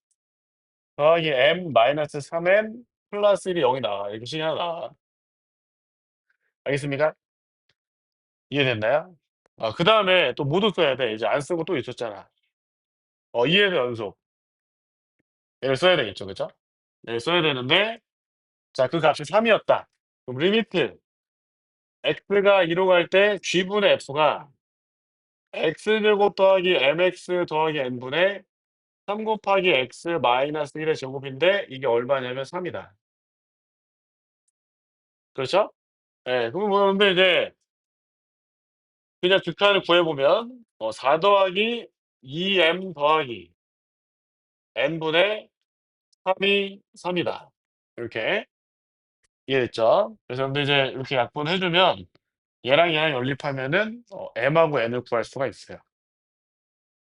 더하기 m 마이너스 3n 플러스 1이 0이 나와. 이렇게 식이 하나 나와. 알겠습니까? 이해됐나요? 그다음에 또 모두 써야 돼. 이제 안 쓰고 또 있었잖아. 2에서 연속. 얘를 써야 되겠죠. 그죠? 얘를 써야 되는데 자 그 값이 3 이었다. 그럼 리미트 x가 2로 갈 때 g분의 f가 x제곱 더하기 mx 더하기 n분의 3 곱하기 x 마이너스 1의 제곱인데 이게 얼마냐면 3 이다. 그렇죠? 예. 그럼 뭐 근데 이제 그냥 극한을 구해 보면 4 더하기 2m 더하기 n분의 3이 3 이다. 이렇게 이해됐죠? 그래서 근데 이제 이렇게 약분해 주면 얘랑 얘랑 연립하면은 m하고 n을 구할 수가 있어요.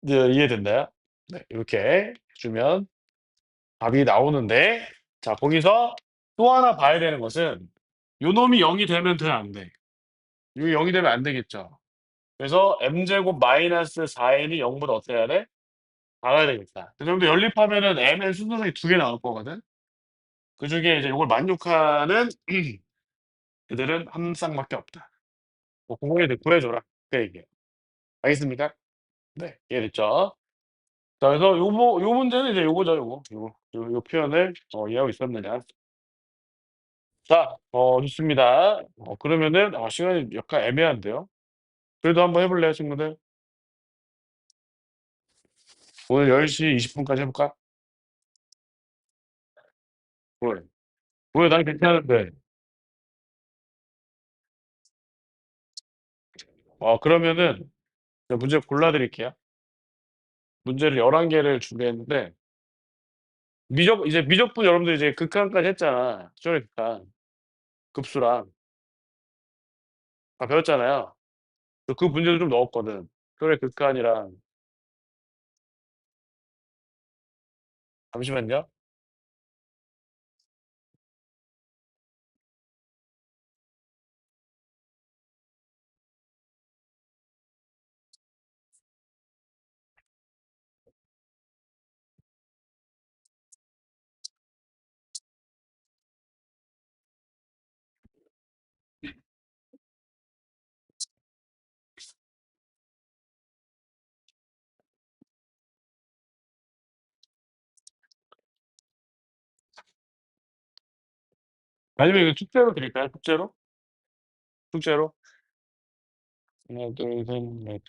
네 이해됐나요? 네. 이렇게 주면 답이 나오는데 자 거기서 또 하나 봐야 되는 것은 요놈이 0이 되면 돼 안 돼? 요게 0이 되면 안 되겠죠. 그래서 m제곱 마이너스 4n이 0 보다 어때야 돼? 작아야 되겠다. 그 정도 연립하면은 mn 순서상에 2개 나올 거거든. 그중에 이제 요걸 만족하는 애들은 한 쌍밖에 없다. 뭐 고거에 구해 줘라. 그 얘기예요. 알겠습니까? 네. 이해됐죠? 자 그래서 요 문제는 이제 요거죠, 요거. 요 표현을 이해하고 있었느냐. 자 좋습니다. 그러면은 시간이 약간 애매한데요. 그래도 한번 해 볼래요, 친구들? 오늘 10시 20 분까지 해 볼까? 왜? 왜 난 괜찮은데. 그러면은 제가 문제 골라 드릴게요. 문제를 11 개를 준비했는데 이제 미적분 여러분들 이제 극한까지 했잖아. 수열 극한. 급수랑 다 배웠잖아요. 그 문제도 좀 넣었거든. 수열의 극한이랑 잠시만요. 아니면 이거 숙제로 드릴까요? 숙제로? 숙제로? 하나, 둘, 셋, 넷.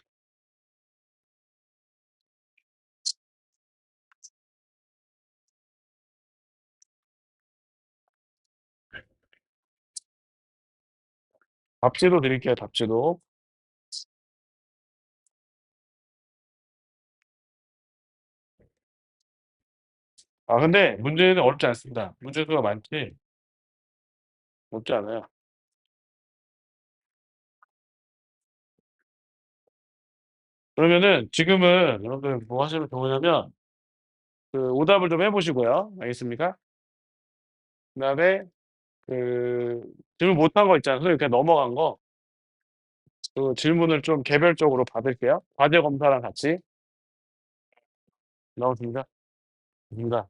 답지도 드릴게요, 답지도. 근데 문제는 어렵지 않습니다. 문제 수가 많지 어렵지 않아요. 그러면은 지금은 여러분들 뭐 하시면 좋으냐면 그 오답을 좀 해 보시고요. 알겠습니까? 그다음에 그 질문 못한 거 있잖아요. 선생님 그냥 넘어간 거 그 질문을 좀 개별적으로 받을게요. 과제 검사랑 같이. 나오십니다. 입니다.